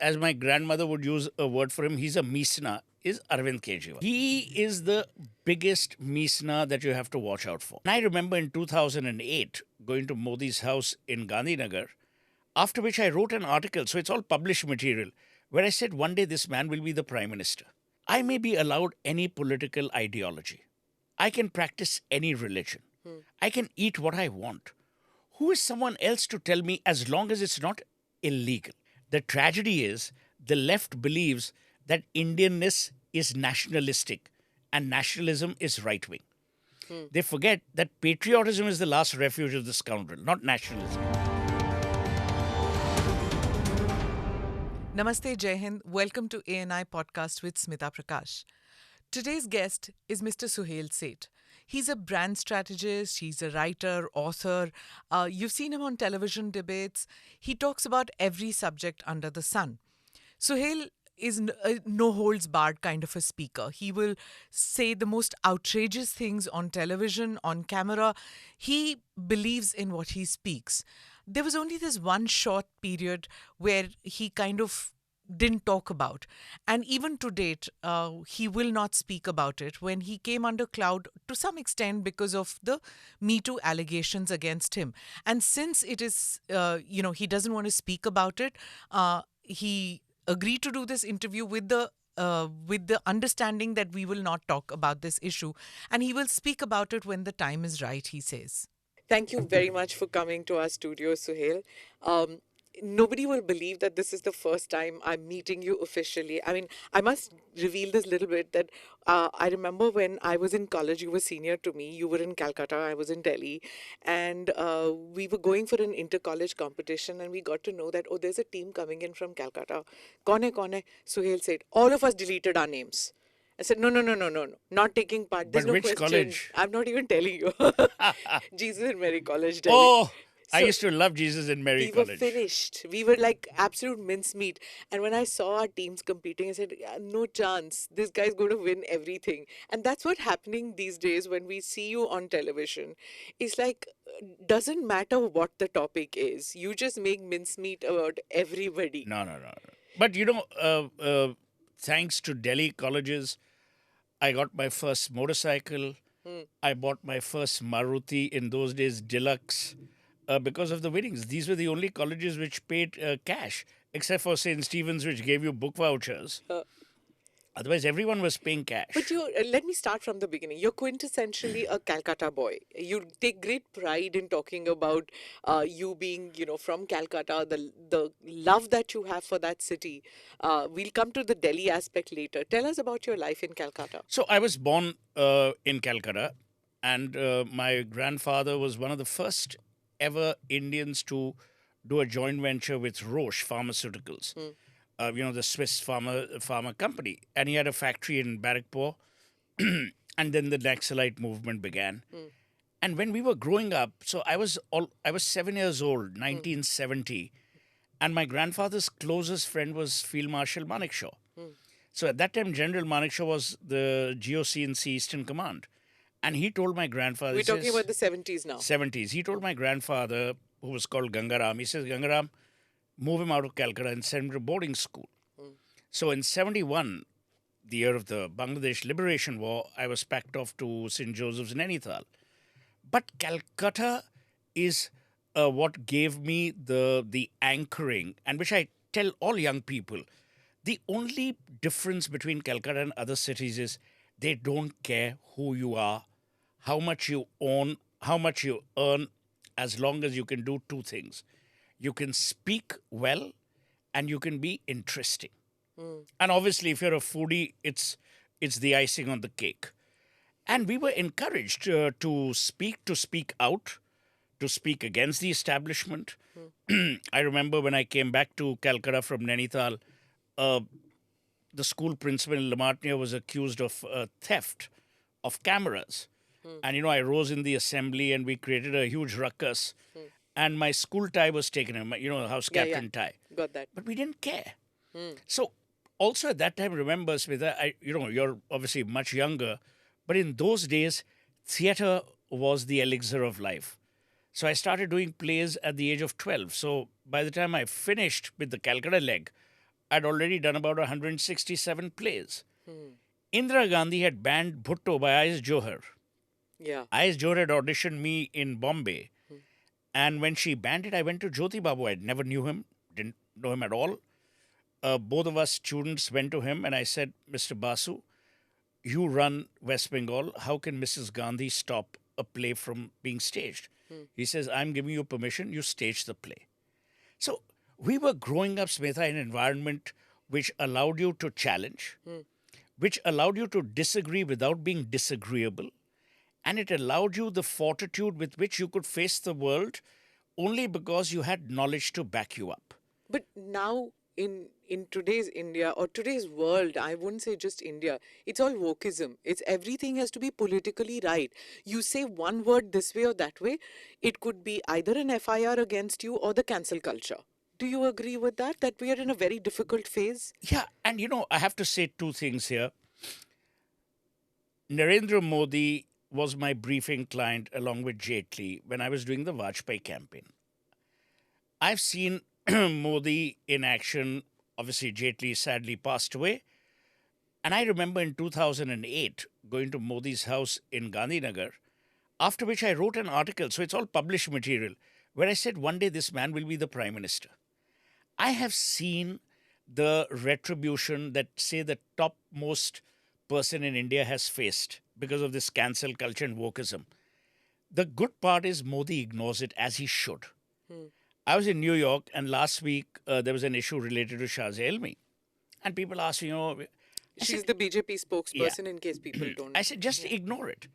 as my grandmother would use a word for him, he's a Misna, is Arvind Kejriwal. He is the biggest Misna that you have to watch out for. And I remember in 2008 going to Modi's house in Gandhinagar, after which I wrote an article, so it's all published material, where I said one day this man will be the prime minister. I may be allowed any political ideology. I can practice any religion. I can eat what I want. Who is someone else to tell me as long as it's not illegal? The tragedy is the left believes that Indianness is nationalistic and nationalism is right wing. They forget that patriotism is the last refuge of the scoundrel, not nationalism. Namaste, Jai Hind. Welcome to ANI podcast with Smita Prakash. Today's guest is Mr. Suhel Seth. He's a brand strategist, he's a writer, author. You've seen him on television debates. He talks about every subject under the sun. Suhel is a no-holds-barred kind of a speaker. He will say the most outrageous things on television, on camera. He believes in what he speaks. There was only this one short period where he kind of didn't talk about. And even to date, he will not speak about it when he came under cloud to some extent because of the Me Too allegations against him. And since it is, he doesn't want to speak about it, he agreed to do this interview with the understanding that we will not talk about this issue. And he will speak about it when the time is right, he says. Thank you very much for coming to our studio, Suhel. Nobody will believe that this is the first time I'm meeting you officially. I mean, I must reveal this little bit that I remember when I was in college, you were senior to me. You were in Calcutta, I was in Delhi. And we were going for an inter-college competition and we got to know that, oh, there's a team coming in from Calcutta. Kaun hai? Suhel said, all of us deleted our names. I said, no, not taking part. There's But no which question. college? I'm not even telling you. Jesus and Mary College, Delhi. Oh, I So used to love Jesus in Mary we were College. finished. We were like absolute mincemeat. And when I saw our teams competing, I said, "Yeah, no chance. This guy's going to win everything." And that's what's happening these days when we see you on television. It's like, doesn't matter what the topic is. You just make mincemeat about everybody. No. But thanks to Delhi colleges, I got my first motorcycle. I bought my first Maruti, in those days Deluxe, because of the winnings. These were the only colleges which paid cash, except for St. Stephen's, which gave you book vouchers. Otherwise, everyone was paying cash. But let me start from the beginning. You're quintessentially a Calcutta boy. You take great pride in talking about you being, from Calcutta, the love that you have for that city. We'll come to the Delhi aspect later. Tell us about your life in Calcutta. So I was born in Calcutta, and my grandfather was one of the first ever Indians to do a joint venture with Roche Pharmaceuticals. The Swiss pharma company. And he had a factory in Barrackpore. And then the Naxalite movement began. And when we were growing up, so I was 7 years old, 1970. And my grandfather's closest friend was Field Marshal Manekshaw. So at that time, General Manekshaw was the GOC&C Eastern Command. And he told my grandfather... We're talking about the 70s now. 70s. He told my grandfather, who was called Gangaram, he says, Gangaram, move him out of Calcutta and send him to boarding school. So in 71, the year of the Bangladesh Liberation War, I was packed off to St. Joseph's in Nainital. But Calcutta is what gave me the anchoring, and which I tell all young people. The only difference between Calcutta and other cities is they don't care who you are, how much you own, how much you earn, as long as you can do two things. You can speak well and you can be interesting. And obviously, if you're a foodie, it's the icing on the cake. And we were encouraged to speak out, to speak against the establishment. I remember when I came back to Calcutta from Nainital, the school principal in Lamartnia was accused of theft of cameras. And, I rose in the assembly and we created a huge ruckus. And my school tie was taken, house captain tie. Got that. But we didn't care. So also at that time, remember, Smita, you're obviously much younger, but in those days, theatre was the elixir of life. So I started doing plays at the age of 12. So by the time I finished with the Calcutta leg, I'd already done about 167 plays. Indira Gandhi had banned Bhutto by I.S. Johar. Yeah. I.S. Johar had auditioned me in Bombay. And when she banned it, I went to Jyoti Babu. I never knew him, didn't know him at all. Both of us students went to him and I said, Mr. Basu, you run West Bengal. How can Mrs. Gandhi stop a play from being staged? He says, I'm giving you permission. You stage the play. So we were growing up, Smita, in an environment which allowed you to challenge, which allowed you to disagree without being disagreeable. And it allowed you the fortitude with which you could face the world only because you had knowledge to back you up. But now in today's India or today's world, I wouldn't say just India, it's all wokeism. It's everything has to be politically right. You say one word this way or that way, it could be either an FIR against you or the cancel culture. Do you agree with that? That we are in a very difficult phase? Yeah, and I have to say two things here. Narendra Modi was my briefing client along with Jaitley when I was doing the Vajpayee campaign. I've seen Modi in action. Obviously, Jaitley sadly passed away. And I remember in 2008 going to Modi's house in Gandhinagar, after which I wrote an article, so it's all published material, where I said one day this man will be the Prime Minister. I have seen the retribution that, say, the topmost person in India has faced because of this cancel culture and wokeism. The good part is Modi ignores it as he should. I was in New York, and last week there was an issue related to Shazia Elmi. And people asked, She's the BJP spokesperson, in case people don't. I said, just ignore it.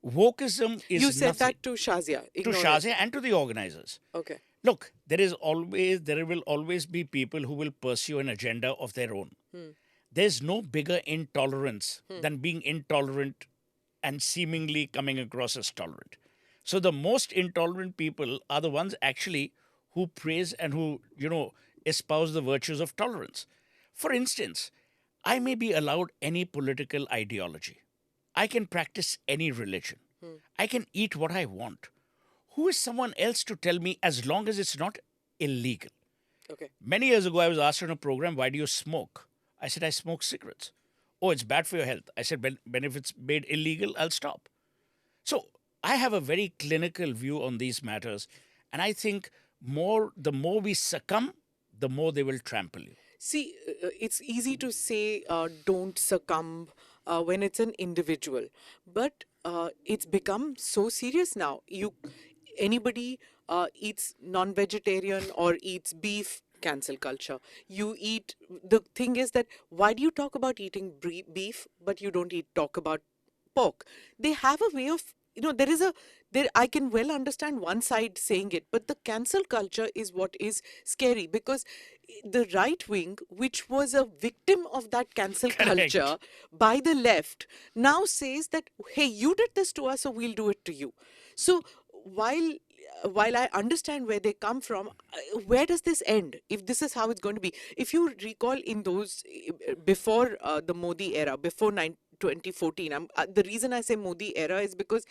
Wokeism is You said nothing. that to Shazia. To Ignore it. Shazia and to the organizers. Okay. Look, there will always be people who will pursue an agenda of their own. There's no bigger intolerance than being intolerant and seemingly coming across as tolerant. So the most intolerant people are the ones actually who praise and who, espouse the virtues of tolerance. For instance, I may be allowed any political ideology. I can practice any religion. I can eat what I want. Who is someone else to tell me as long as it's not illegal? Okay. Many years ago, I was asked on a program, why do you smoke? I said, I smoke cigarettes. Oh, it's bad for your health. I said, when if it's made illegal, I'll stop. So I have a very clinical view on these matters. And I think the more we succumb, the more they will trample you. See, it's easy to say don't succumb when it's an individual, but it's become so serious now. Anybody eats non-vegetarian or eats beef, cancel culture. The thing is that why do you talk about eating beef but you don't talk about pork? They have a way of, I can well understand one side saying it, but the cancel culture is what is scary, because the right wing, which was a victim of that cancel Correct. culture by the left, now says that, hey, you did this to us, so we'll do it to you. So while I understand where they come from, where does this end? If this is how it's going to be, if you recall in those before the Modi era, before 2014, the reason I say Modi era is because,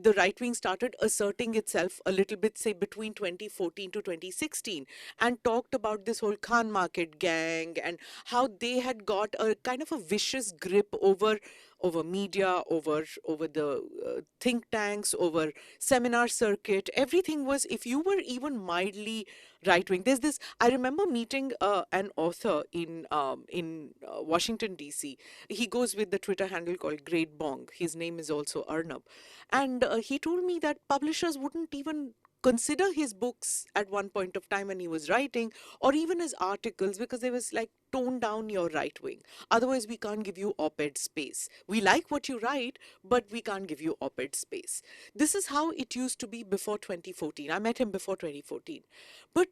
the right wing started asserting itself a little bit, say, between 2014 to 2016, and talked about this whole Khan market gang and how they had got a kind of a vicious grip over media, over the think tanks, over seminar circuit. Everything was, if you were even mildly right wing. There's this. I remember meeting an author in Washington DC. He goes with the Twitter handle called Great Bong. His name is also Arnab, and he told me that publishers wouldn't even consider his books at one point of time when he was writing, or even his articles, because they was like, tone down your right wing. Otherwise, we can't give you op-ed space. We like what you write, but we can't give you op-ed space. This is how it used to be before 2014. I met him before 2014. But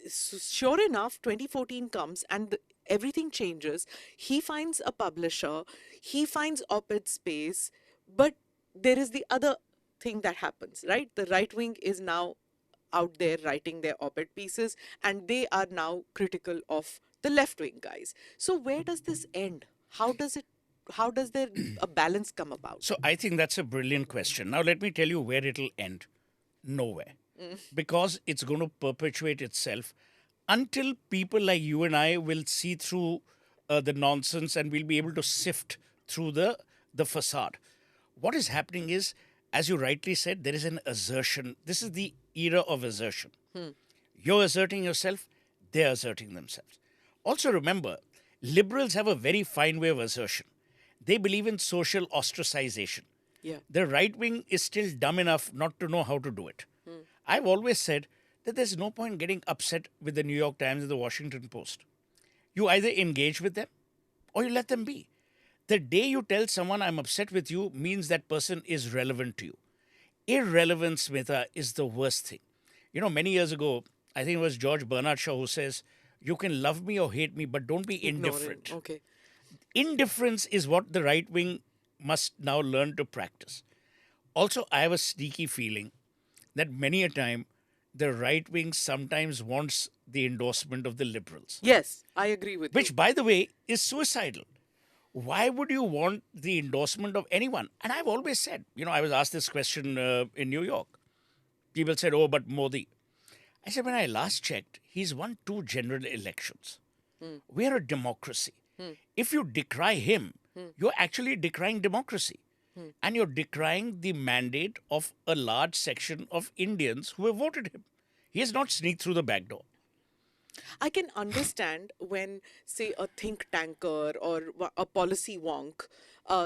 sure enough, 2014 comes and everything changes. He finds a publisher, he finds op-ed space, but there is the other thing that happens, right? The right wing is now out there writing their op-ed pieces, and they are now critical of the left wing guys. So where does this end? How does there a balance come about? So I think that's a brilliant question. Now let me tell you where it'll end. Nowhere. Because it's going to perpetuate itself until people like you and I will see through the nonsense and we'll be able to sift through the facade. What is happening is, as you rightly said, there is an assertion. This is the era of assertion. You're asserting yourself, they're asserting themselves. Also, remember, liberals have a very fine way of assertion. They believe in social ostracization. Yeah. The right wing is still dumb enough not to know how to do it. I've always said that there's no point getting upset with the New York Times or the Washington Post. You either engage with them or you let them be. The day you tell someone I'm upset with you means that person is relevant to you. Irrelevance, Smita, is the worst thing. You know, many years ago, I think it was George Bernard Shaw who says, you can love me or hate me, but don't be indifferent. Okay. Indifference is what the right wing must now learn to practice. Also, I have a sneaky feeling that many a time the right wing sometimes wants the endorsement of the liberals, Yes, I agree with which, you. by the way, is suicidal. Why would you want the endorsement of anyone? And I've always said, you know, I was asked this question in New York. People said, oh, but Modi. I said, when I last checked, he's won 2 general elections. We are a democracy. If you decry him, you're actually decrying democracy. And you're decrying the mandate of a large section of Indians who have voted him. He has not sneaked through the back door. I can understand when, say, a think tanker or a policy wonk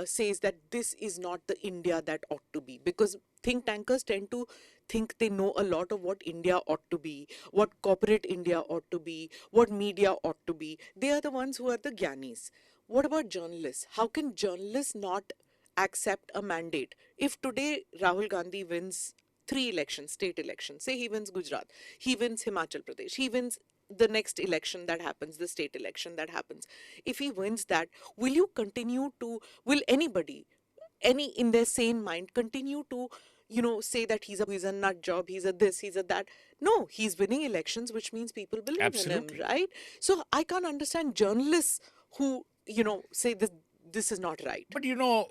says that this is not the India that ought to be, because think tankers tend to think they know a lot of what India ought to be, what corporate India ought to be, what media ought to be. They are the ones who are the gyanis. What about journalists? How can journalists not accept a mandate? If today Rahul Gandhi wins 3 elections, state elections, say he wins Gujarat, he wins Himachal Pradesh, he wins the next election that happens, the state election that happens. If he wins that, will you continue to, will anybody, any in their sane mind, continue to, say that he's a nut job, he's a this, he's a that? No, he's winning elections, which means people believe Absolutely. in him, right? So I can't understand journalists who, say this is not right. But you know,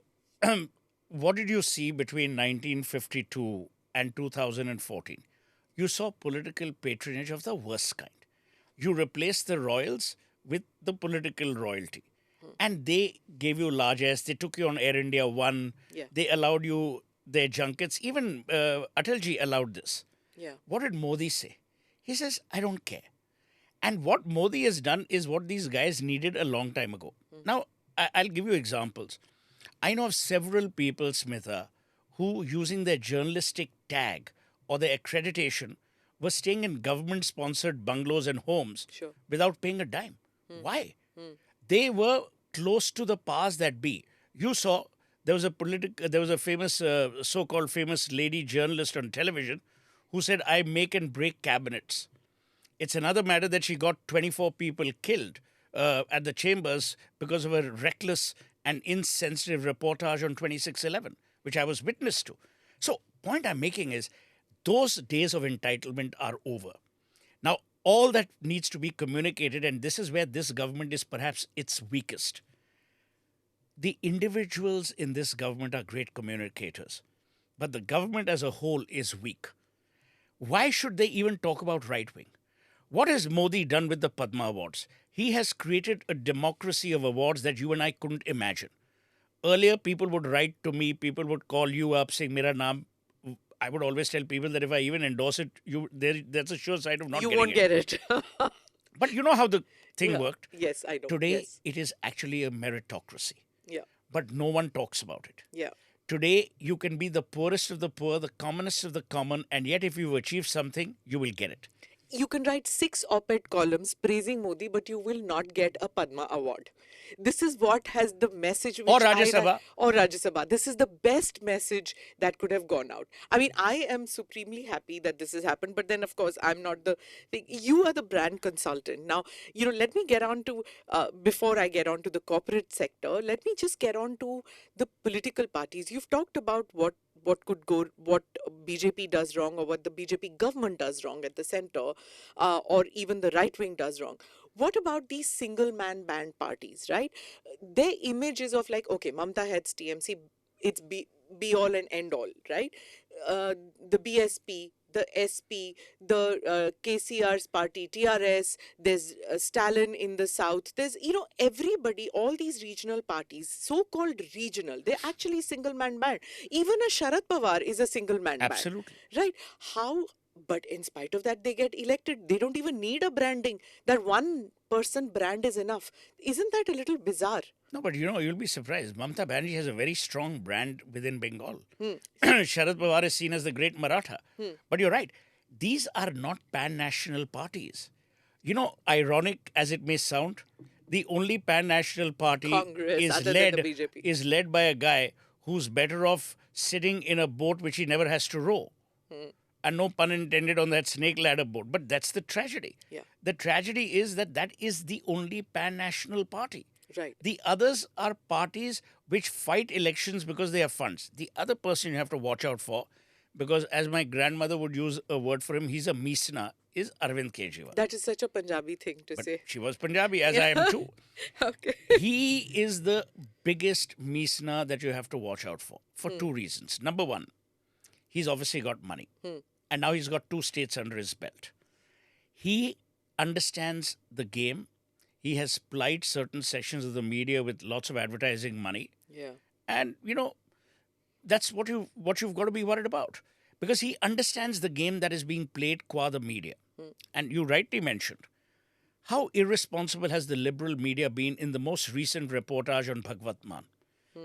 what did you see between 1952 and 2014? You saw political patronage of the worst kind. You replaced the royals with the political royalty. And they gave you largesse. They took you on Air India One. Yeah. They allowed you their junkets. Even Atalji allowed this. Yeah. What did Modi say? He says, I don't care. And what Modi has done is what these guys needed a long time ago. Now, I'll give you examples. I know of several people, Smita, who, using their journalistic tag or their accreditation, were staying in government-sponsored bungalows and homes Sure. without paying a dime. Why? They were close to the powers that be. You saw there was a famous, so-called famous lady journalist on television who said, "I make and break cabinets." It's another matter that she got 24 people killed at the chambers because of a reckless and insensitive reportage on 26/11, which I was witness to. So, point I'm making is those days of entitlement are over. Now, all that needs to be communicated, and this is where this government is perhaps its weakest. The individuals in this government are great communicators, but the government as a whole is weak. Why should they even talk about right wing? What has Modi done with the Padma Awards? He has created a democracy of awards that you and I couldn't imagine. Earlier, people would write to me, people would call you up saying, Mera naam. I would always tell people that if I even endorse it, that's a sure sign of not You getting won't it. get it. But you know how the thing Yeah. worked? Yes, I know. Today, Yes. it is actually a meritocracy, Yeah. but no one talks about it. Yeah. Today, you can be the poorest of the poor, the commonest of the common, and yet if you've achieved something, you will get it. You can write 6 op-ed columns praising Modi, but you will not get a Padma Award. This is what has the message which Or Rajya Sabha. or Rajya Sabha. This is the best message that could have gone out. I mean, I am supremely happy that this has happened, but then of course I'm not the thing. You are the brand consultant. Now, let me get on to, before I get on to the corporate sector, let me just get on to the political parties. You've talked about what BJP does wrong, or what the BJP government does wrong at the center, or even the right wing does wrong. What about these single man band parties, right? Their image is of like, okay, Mamta heads TMC, it's be all and end all, right? The BSP, the SP, the KCR's party, TRS, there's Stalin in the south. There's, everybody, all these regional parties, so-called regional, they're actually single-man band. Even a Sharad Pawar is a single-man band. Absolutely. Right? But in spite of that, they get elected. They don't even need a branding. That one person brand is enough. Isn't that a little bizarre? No, but you'll be surprised. Mamata Banerjee has a very strong brand within Bengal. Sharad Pawar is seen as the great Maratha. But you're right. These are not pan-national parties. Ironic as it may sound, the only pan-national party Congress, is other than the BJP. is led by a guy who's better off sitting in a boat which he never has to row. And no pun intended on that snake ladder boat. But that's the tragedy. Yeah. The tragedy is that is the only pan-national party. Right. The others are parties which fight elections because they have funds. The other person you have to watch out for, because as my grandmother would use a word for him, he's a Meesna, is Arvind Kejriwal. That is such a Punjabi thing to But say. she was Punjabi, as I am too. Okay. He is the biggest Meesna that you have to watch out for two reasons. Number one, he's obviously got money. And now he's got 2 states under his belt. He understands the game. He has plied certain sections of the media with lots of advertising money. Yeah. And, that's what you've got to be worried about. Because he understands the game that is being played qua the media. And you rightly mentioned, how irresponsible has the liberal media been in the most recent reportage on Bhagwat Mann?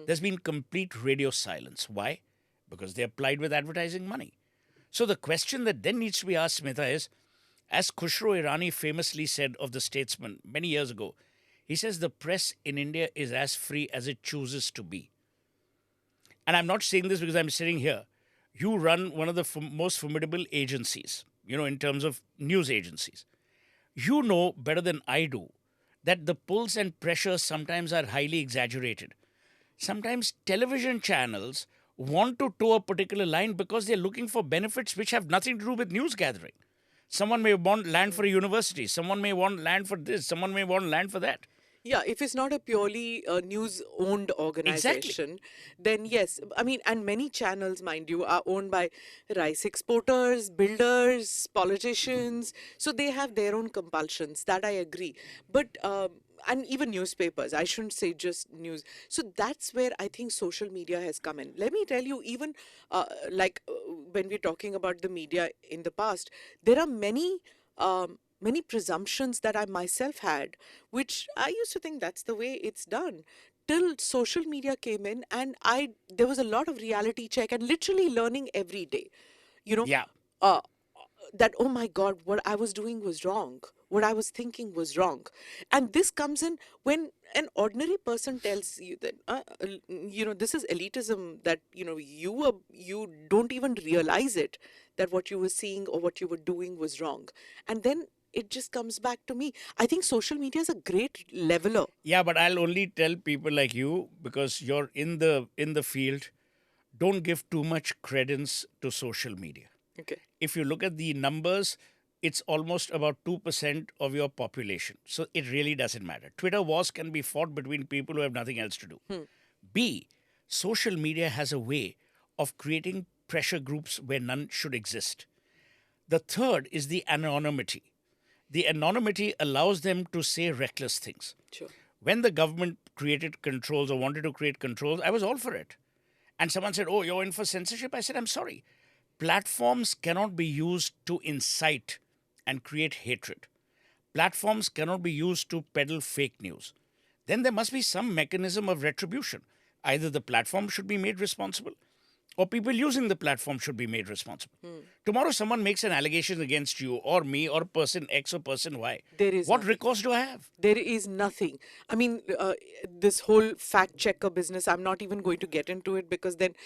There's been complete radio silence. Why? Because they're plied with advertising money. So the question that then needs to be asked, Smita, is, as Khushro Irani famously said of the Statesman many years ago, he says the press in India is as free as it chooses to be. And I'm not saying this because I'm sitting here. You run one of the most formidable agencies, in terms of news agencies. You know better than I do that the pulls and pressures sometimes are highly exaggerated. Sometimes television channels want to toe a particular line because they're looking for benefits which have nothing to do with news gathering. Someone may want land for a university. Someone may want land for this. Someone may want land for that. Yeah, if it's not a purely news-owned organization, then yes. I mean, and many channels, mind you, are owned by rice exporters, builders, politicians. So they have their own compulsions. That I agree. But and even newspapers, I shouldn't say just news. So that's where I think social media has come in. Let me tell you, even when we're talking about the media in the past, there are many presumptions that I myself had, which I used to think that's the way it's done. Till social media came in, and there was a lot of reality check and literally learning every day. Yeah. That, oh my God, what I was doing was wrong. What I was thinking was wrong. And this comes in when an ordinary person tells you that, this is elitism, that, you don't even realize it, that what you were seeing or what you were doing was wrong. And then it just comes back to me. I think social media is a great leveler. Yeah, but I'll only tell people like you, because you're in the field, don't give too much credence to social media. Okay. If you look at the numbers, it's almost about 2% of your population. So it really doesn't matter. Twitter wars can be fought between people who have nothing else to do. B, social media has a way of creating pressure groups where none should exist. The third is the anonymity. The anonymity allows them to say reckless things. Sure. When the government created controls or wanted to create controls, I was all for it. And someone said, oh, you're in for censorship? I said, I'm sorry. Platforms cannot be used to incite and create hatred. Platforms cannot be used to peddle fake news. Then there must be some mechanism of retribution. Either the platform should be made responsible, or people using the platform should be made responsible. Tomorrow someone makes an allegation against you or me or person X or person Y. There is what nothing. recourse do I have? There is nothing. I mean, this whole fact checker business, I'm not even going to get into it, because then,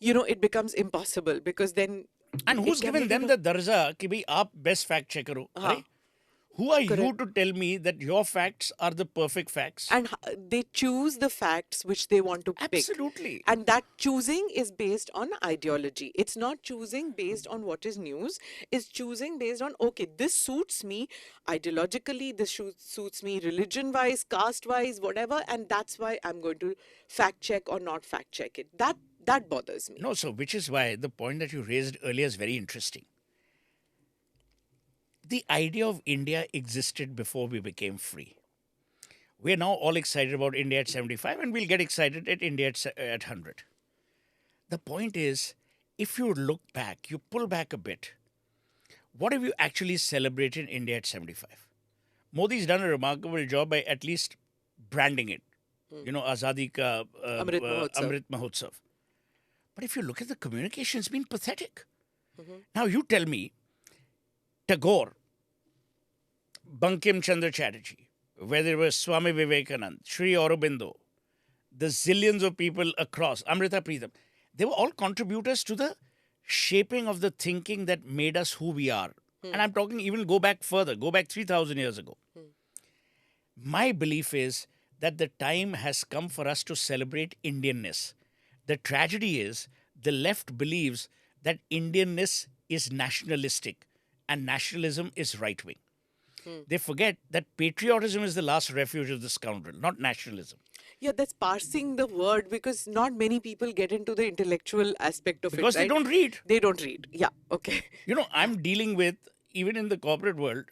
it becomes impossible, because then... And who's given them the darja ki bhai aap best fact checker ho? Right? Who are you to tell me that your facts are the perfect facts? And they choose the facts which they want to pick. Absolutely. And that choosing is based on ideology. It's not choosing based on what is news. It's choosing based on, okay, this suits me ideologically, this suits me religion-wise, caste-wise, whatever, and that's why I'm going to fact check or not fact check it. That bothers me. No, so which is why the point that you raised earlier is very interesting. the idea of India existed before we became free. We're now all excited about India at 75, and we'll get excited at India at 100. The point is, if you look back, you pull back a bit, what have you actually celebrated in India at 75? Modi's done a remarkable job by at least branding it. Azadi ka Amrit Mahotsav. But if you look at the communication, it's been pathetic. Now you tell me, Tagore, Bankim Chandra Chatterjee, whether it was Swami Vivekanand, Sri Aurobindo, the zillions of people across, Amrita Preetham, they were all contributors to the shaping of the thinking that made us who we are. And I'm talking even go back further, go back 3,000 years ago. My belief is that the time has come for us to celebrate Indianness. The tragedy is the left believes that Indianness is nationalistic and nationalism is right-wing. They forget that patriotism is the last refuge of the scoundrel, not nationalism. Yeah, that's parsing the word because not many people get into the intellectual aspect of Because it, right? they don't read. They don't read. Yeah, okay. I'm dealing with, even in the corporate world,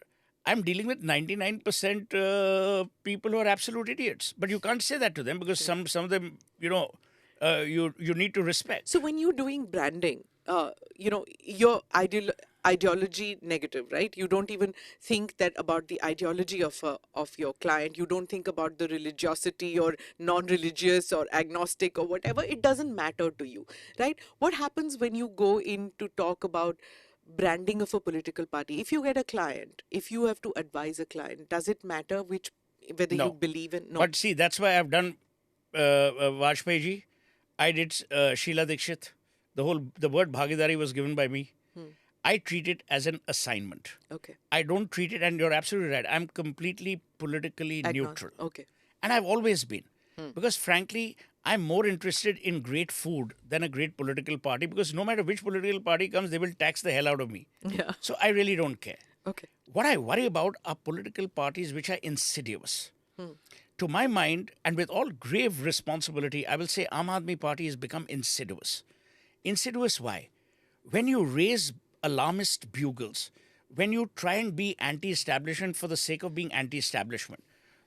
I'm dealing with 99% people who are absolute idiots. But you can't say that to them because some of them, you need to respect. So when you're doing branding, your ideology negative, right? You don't even think that about the ideology of your client. You don't think about the religiosity or non-religious or agnostic or whatever. It doesn't matter to you, right? What happens when you go in to talk about branding of a political party? If you get a client, if you have to advise a client, does it matter whether you believe in? No. But see, that's why I've done Vajpayee ji. I did Sheila Dikshit. The word Bhagidari was given by me. I treat it as an assignment. Okay. I don't treat it, and you're absolutely right, I'm completely politically neutral. Okay. And I've always been. Because frankly, I'm more interested in great food than a great political party, because no matter which political party comes, they will tax the hell out of me. Yeah. So I really don't care. Okay. What I worry about are political parties which are insidious. To my mind, and with all grave responsibility, I will say Aam Aadmi Party has become insidious. Insidious why? When you raise alarmist bugles, when you try and be anti-establishment for the sake of being anti-establishment,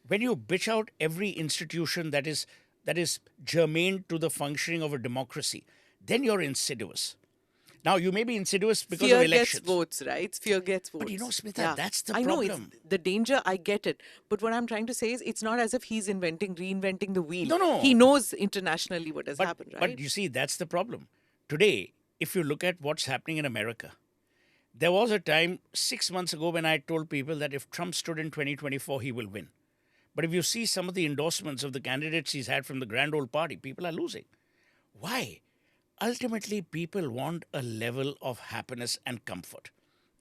when you bitch out every institution that is germane to the functioning of a democracy, then you're insidious. Now, you may be insidious because Fear of elections. gets votes, right? Fear gets votes. But Smita, that's the I problem. know it's the danger. I get it. But what I'm trying to say is it's not as if he's reinventing the wheel. No. He knows internationally what has happened, right? But you see, that's the problem. Today, if you look at what's happening in America, there was a time 6 months ago when I told people that if Trump stood in 2024, he will win. But if you see some of the endorsements of the candidates he's had from the grand old party, people are losing. Why? Ultimately, people want a level of happiness and comfort.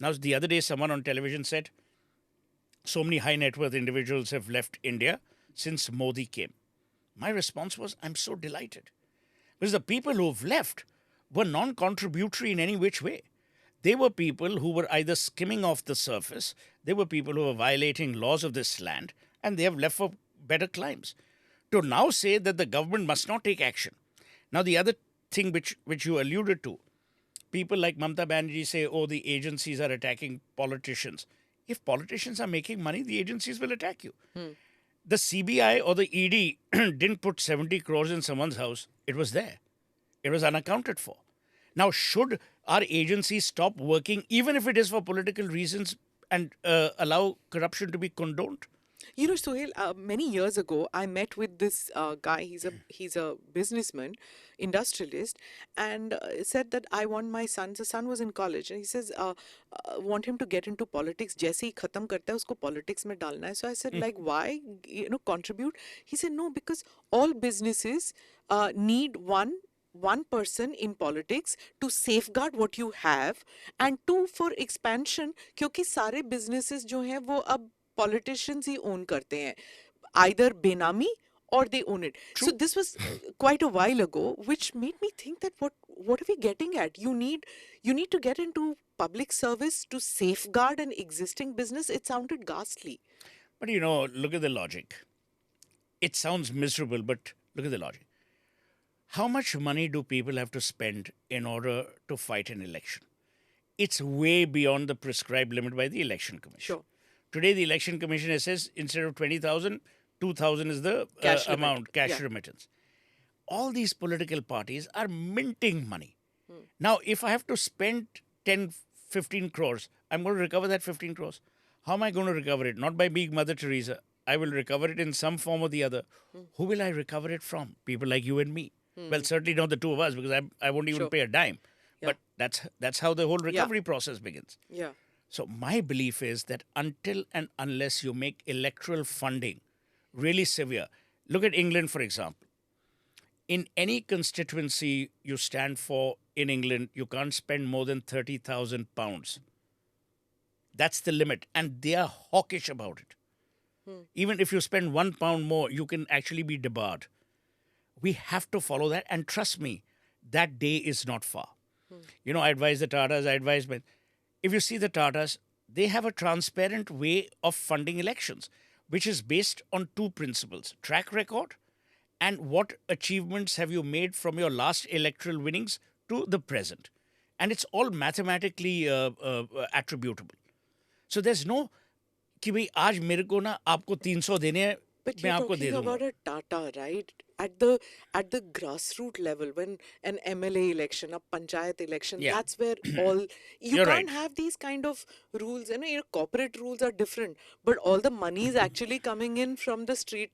Now, the other day, someone on television said, so many high net worth individuals have left India since Modi came. My response was, I'm so delighted. Because the people who've left were non-contributory in any which way. They were people who were either skimming off the surface, they were people who were violating laws of this land, and they have left for better climes. To now say that the government must not take action. Now, the other thing which you alluded to, people like Mamata Banerjee say, oh, the agencies are attacking politicians. If politicians are making money, the agencies will attack you. The CBI or the ED didn't put 70 crores in someone's house. It was there. It was unaccounted for. Now, should our agencies stop working, even if it is for political reasons, and allow corruption to be condoned? You know, Suhel, many years ago, I met with this guy. He's a businessman, industrialist, and said that I want my son. The son was in college, and he says, want him to get into politics. जैसे ही खत्म करता है, उसको politics में डालना है. So I said, like, why? Contribute. He said, no, because all businesses need one person in politics to safeguard what you have, and two for expansion, क्योंकि सारे businesses जो हैं वो अब politicians ही own करते हैं, either benami or they own it. True. So this was quite a while ago, which made me think that what are we getting at? You need to get into public service to safeguard an existing business. It sounded ghastly. But look at the logic. It sounds miserable, but look at the logic. How much money do people have to spend in order to fight an election? it's way beyond the prescribed limit by the Election Commission. Sure. Today, the Election Commission says instead of 20,000, 2,000 is the Cash limit. amount, cash Yeah. remittance. All these political parties are minting money. Now, if I have to spend 10, 15 crores, I'm going to recover that 15 crores. How am I going to recover it? Not by being Mother Teresa. I will recover it in some form or the other. Who will I recover it from? People like you and me. Well, certainly not the two of us because I won't even Sure. pay a dime. Yeah. But that's how the whole recovery process begins. Yeah. So my belief is that until and unless you make electoral funding really severe, look at England, for example. In any constituency you stand for in England, you can't spend more than £30,000. That's the limit. And they are hawkish about it. Even if you spend £1 more, you can actually be debarred. We have to follow that. And trust me, that day is not far. You know, I advise the Tatas, I advise men. If you see the Tatas, they have a transparent way of funding elections, which is based on two principles: track record and what achievements have you made from your last electoral winnings to the present. And it's all mathematically attributable. So there's no कि भाई आज मेरे को ना आपको 300 देने हैं But मैं you're आपको दे talking दूंगा. about a Tata, right? At the grassroots level, when an MLA election, a panchayat election, Yeah. that's where all you You're can't right. have these kind of rules. You know, your corporate rules are different, but all the money is actually coming in from the street.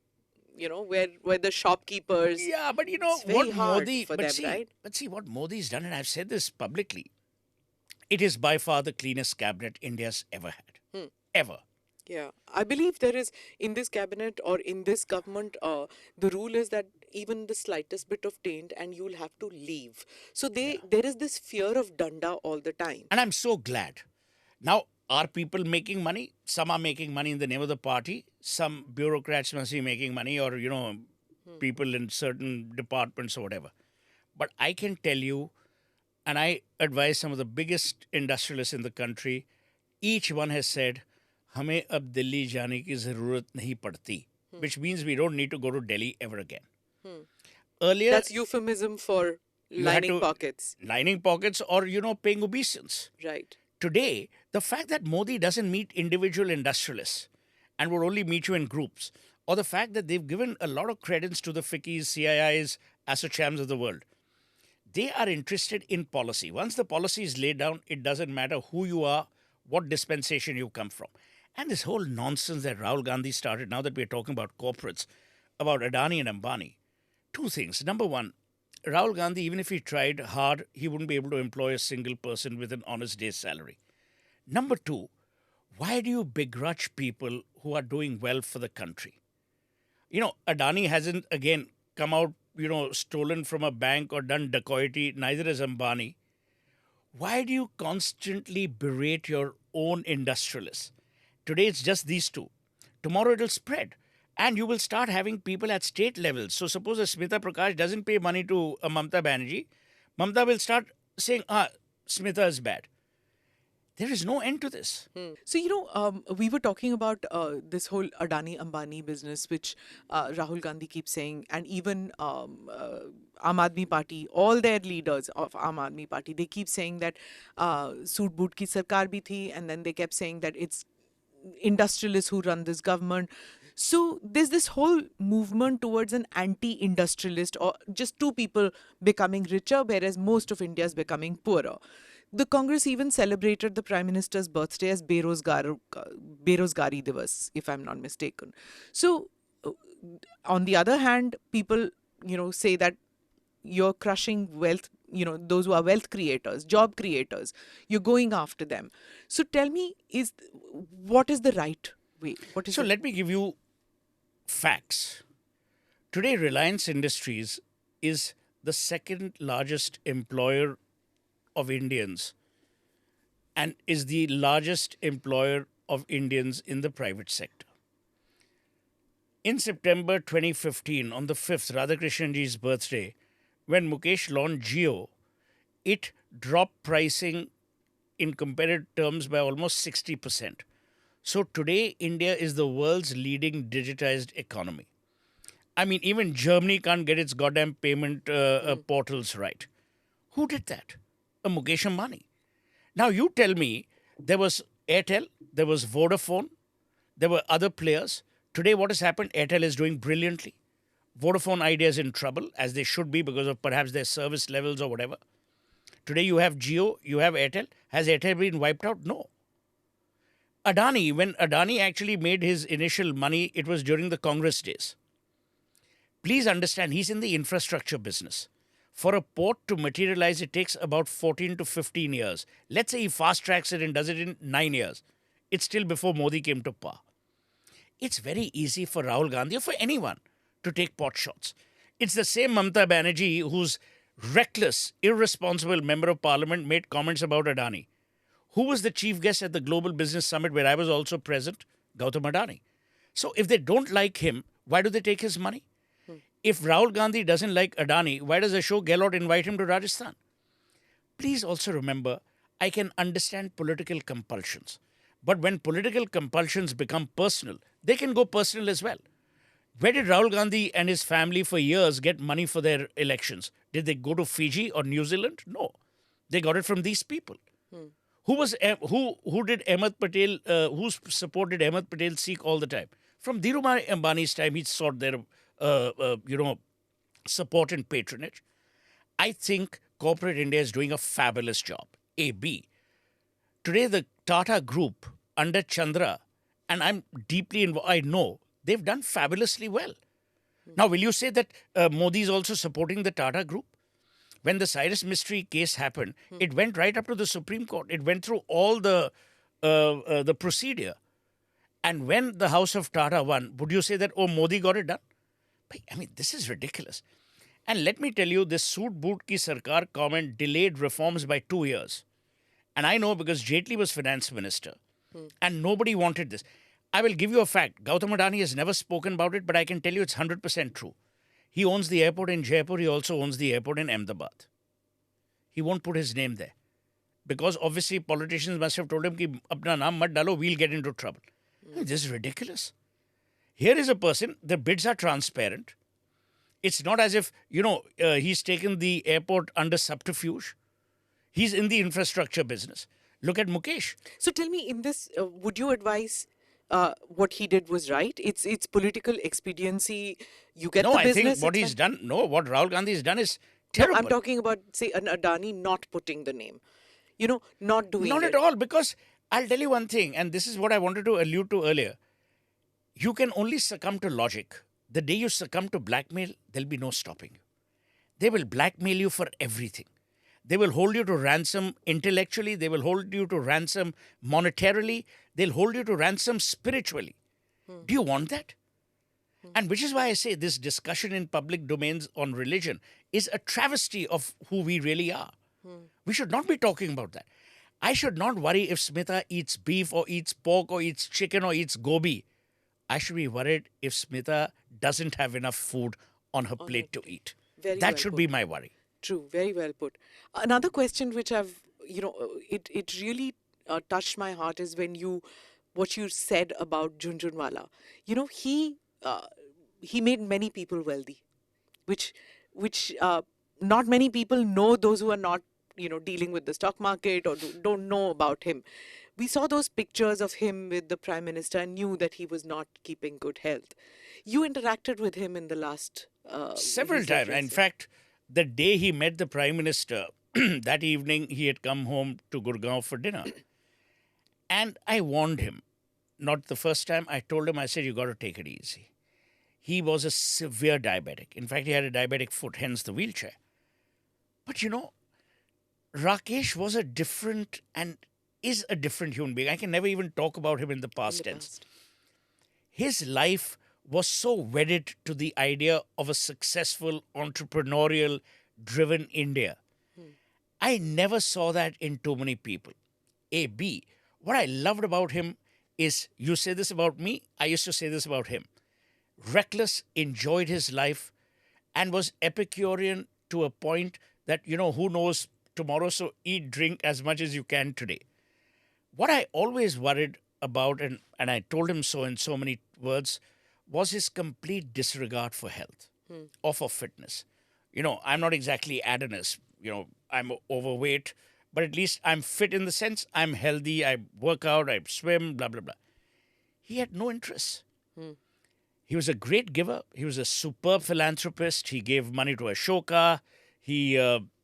You know, where the shopkeepers. Yeah, but you know It's very what hard Modi, for but them, see, right? but see what Modi's done, and I've said this publicly. It is by far the cleanest cabinet India's ever had. Ever. Yeah, I believe there is in this cabinet or in this government, the rule is that even the slightest bit of taint and you'll have to leave. So there is this fear of danda all the time. And I'm so glad. Now, are people making money? Some are making money in the name of the party. Some bureaucrats must be making money, or, you know, people in certain departments or whatever. But I can tell you, and I advise some of the biggest industrialists in the country, each one has said, हमें अब दिल्ली जाने की ज़रूरत नहीं पड़ती, which means we don't need to go to Delhi ever again. Earlier, That's euphemism for you had lining to- pockets, lining pockets or, you know, paying obeisance. right? Today, the fact that Modi doesn't meet individual industrialists and would only meet you in groups, or the fact that they've given a lot of credence to the FICCIs, CIIs, ASSOCHAMs of the world, they are interested in policy. Once the policy is laid down, it doesn't matter who you are, what dispensation you come from. And this whole nonsense that Rahul Gandhi started, now that we're talking about corporates, about Adani and Ambani, two things. Number one, Rahul Gandhi, even if he tried hard, he wouldn't be able to employ a single person with an honest day's salary. Number two, why do you begrudge people who are doing well for the country? You know, Adani hasn't, again, come out, you know, stolen from a bank or done dacoity, neither has Ambani. Why do you constantly berate your own industrialists? Today it's just these two. Tomorrow it'll spread. And you will start having people at state levels. So suppose a Smita Prakash doesn't pay money to a Mamta Banerjee, Mamta will start saying, Smita is bad. There is no end to this. So, you know, we were talking about this whole Adani Ambani business, which Rahul Gandhi keeps saying, and even Aam Aadmi Party, all their leaders of Aam Aadmi Party, they keep saying that Soot Boot ki sarkar bhi thi, and then they kept saying that it's industrialists who run this government. So there's this whole movement towards an anti-industrialist or just two people becoming richer, whereas most of India is becoming poorer. The Congress even celebrated the Prime Minister's birthday as Berozgari Divas, if I'm not mistaken. So, on the other hand, people, you know, say that you're crushing wealth, you know, those who are wealth creators, job creators. You're going after them. So tell me, what is the right way? What is So the- let me give you facts. Today, Reliance Industries is the second largest employer of Indians and is the largest employer of Indians in the private sector. In September 2015, on the 5th, Radhakrishnanji's birthday, when Mukesh launched Jio, it dropped pricing in comparative terms by almost 60%. So today, India is the world's leading digitized economy. I mean, even Germany can't get its goddamn payment portals right. Who did that? A Mukesh Ambani. Now you tell me there was Airtel, there was Vodafone, there were other players. Today what has happened? Airtel is doing brilliantly. Vodafone Idea is in trouble, as they should be because of perhaps their service levels or whatever. Today you have Jio, you have Airtel. Has Airtel been wiped out? No. Adani, when Adani actually made his initial money, it was during the Congress days. Please understand, he's in the infrastructure business. For a port to materialize, it takes about 14 to 15 years. Let's say he fast tracks it and does it in 9 years. It's still before Modi came to power. It's very easy for Rahul Gandhi or for anyone to take pot shots. It's the same Mamata Banerjee whose reckless, irresponsible member of parliament made comments about Adani. Who was the chief guest at the Global Business Summit where I was also present? Gautam Adani. So if they don't like him, why do they take his money? If Rahul Gandhi doesn't like Adani, why does Ashok Gehlot invite him to Rajasthan? Please also remember, I can understand political compulsions. But when political compulsions become personal, they can go personal as well. Where did Rahul Gandhi and his family for years get money for their elections? Did they go to Fiji or New Zealand? No. They got it from these people. Who did Ahmed Patel, who supported Ahmed Patel seek all the time? From Dhirubhai Ambani's time, he sought their, support and patronage. I think corporate India is doing a fabulous job. A, B. Today, the Tata Group under Chandra, and I'm deeply involved, I know, they've done fabulously well. Now, will you say that Modi is also supporting the Tata Group? When the Cyrus Mystery case happened, it went right up to the Supreme Court. It went through all the procedure. And when the House of Tata won, would you say that, oh, Modi got it done? I mean, this is ridiculous. And let me tell you, this Soot Boot Ki Sarkar comment delayed reforms by 2 years. And I know because Jaitley was finance minister. And nobody wanted this. I will give you a fact. Gautam Adani has never spoken about it, but I can tell you it's 100% true. He owns the airport in Jaipur. He also owns the airport in Ahmedabad. He won't put his name there. Because obviously politicians must have told him, ki, apna naam mat dalo, we'll get into trouble. I mean, this is ridiculous. Here is a person, the bids are transparent. It's not as if, he's taken the airport under subterfuge. He's in the infrastructure business. Look at Mukesh. So tell me, in this, would you advise what he did was right? It's political expediency. You get the business. No, I think what he's done, what Rahul Gandhi has done is terrible. No, I'm talking about, say, an Adani not putting the name. Not doing it. Not at all, because I'll tell you one thing, and this is what I wanted to allude to earlier. You can only succumb to logic. The day you succumb to blackmail, there'll be no stopping you. They will blackmail you for everything. They will hold you to ransom intellectually. They will hold you to ransom monetarily. They'll hold you to ransom spiritually. Do you want that? And which is why I say this discussion in public domains on religion is a travesty of who we really are. We should not be talking about that. I should not worry if Smita eats beef or eats pork or eats chicken or eats gobi. I should be worried if Smita doesn't have enough food on her plate to eat. That should be my worry. True, very well put. Another question which I've, it really touched my heart is what you said about Jhunjhunwala. He made many people wealthy, which not many people know, those who are not, dealing with the stock market or don't know about him. We saw those pictures of him with the Prime Minister and knew that he was not keeping good health. You interacted with him in the last... several times. In fact, the day he met the Prime Minister, that evening he had come home to Gurgaon for dinner. And I warned him. Not the first time. I told him, I said, you got to take it easy. He was a severe diabetic. In fact, he had a diabetic foot, hence the wheelchair. But Rakesh was a different and is a different human being. I can never even talk about him in the past tense. His life was so wedded to the idea of a successful, entrepreneurial, driven India. I never saw that in too many people. A, B, what I loved about him is, you say this about me, I used to say this about him. Reckless, enjoyed his life, and was Epicurean to a point that, who knows tomorrow, so eat, drink as much as you can today. What I always worried about, and I told him so in so many words, was his complete disregard for health or for fitness. I'm not exactly Adonis. I'm overweight, but at least I'm fit in the sense I'm healthy, I work out, I swim, blah, blah, blah. He had no interest. He was a great giver. He was a superb philanthropist. He gave money to Ashoka. He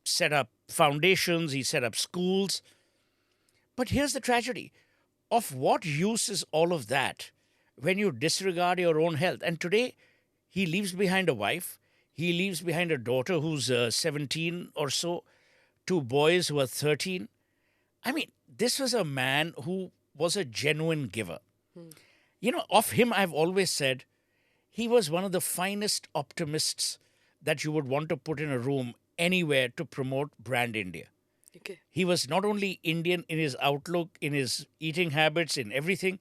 set up foundations. He set up schools. But here's the tragedy. Of what use is all of that when you disregard your own health? And today, he leaves behind a wife. He leaves behind a daughter who's 17 or so, two boys who are 13. I mean, this was a man who was a genuine giver. You know, of him, I've always said he was one of the finest optimists that you would want to put in a room anywhere to promote brand India. Okay. He was not only Indian in his outlook, in his eating habits, in everything.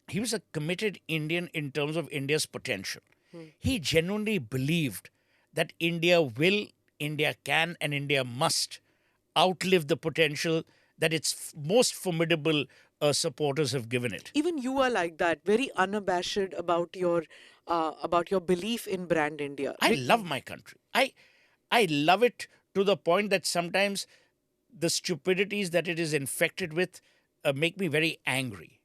He was a committed Indian in terms of India's potential. He genuinely believed that India can, and India must outlive the potential that its most formidable supporters have given it. Even you are like that, very unabashed about your belief in brand India. I love my country. I love it to the point that sometimes the stupidities that it is infected with make me very angry.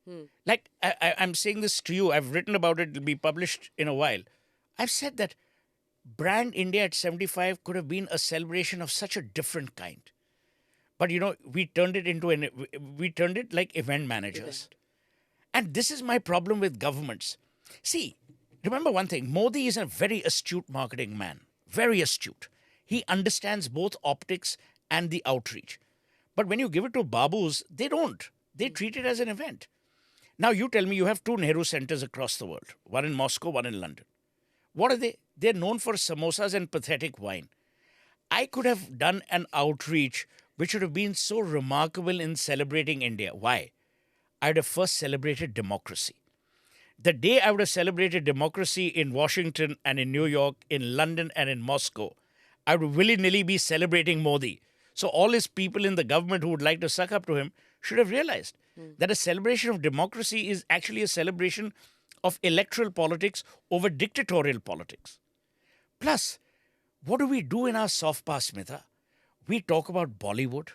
Like, I'm saying this to you. I've written about it. It'll be published in a while. I've said that brand India at 75 could have been a celebration of such a different kind. But, you know, we turned it like event managers. And this is my problem with governments. See, remember one thing. Modi is a very astute marketing man. Very astute. He understands both optics and the outreach. But when you give it to Babus, they don't. They treat it as an event. Now, you tell me you have two Nehru centers across the world. One in Moscow, one in London. What are they? They're known for samosas and pathetic wine. I could have done an outreach which would have been so remarkable in celebrating India. Why? I would have first celebrated democracy. The day I would have celebrated democracy in Washington and in New York, in London and in Moscow, I would willy-nilly be celebrating Modi. So all his people in the government who would like to suck up to him should have realized that a celebration of democracy is actually a celebration of electoral politics over dictatorial politics. Plus, what do we do in our soft power, Smita? We talk about Bollywood.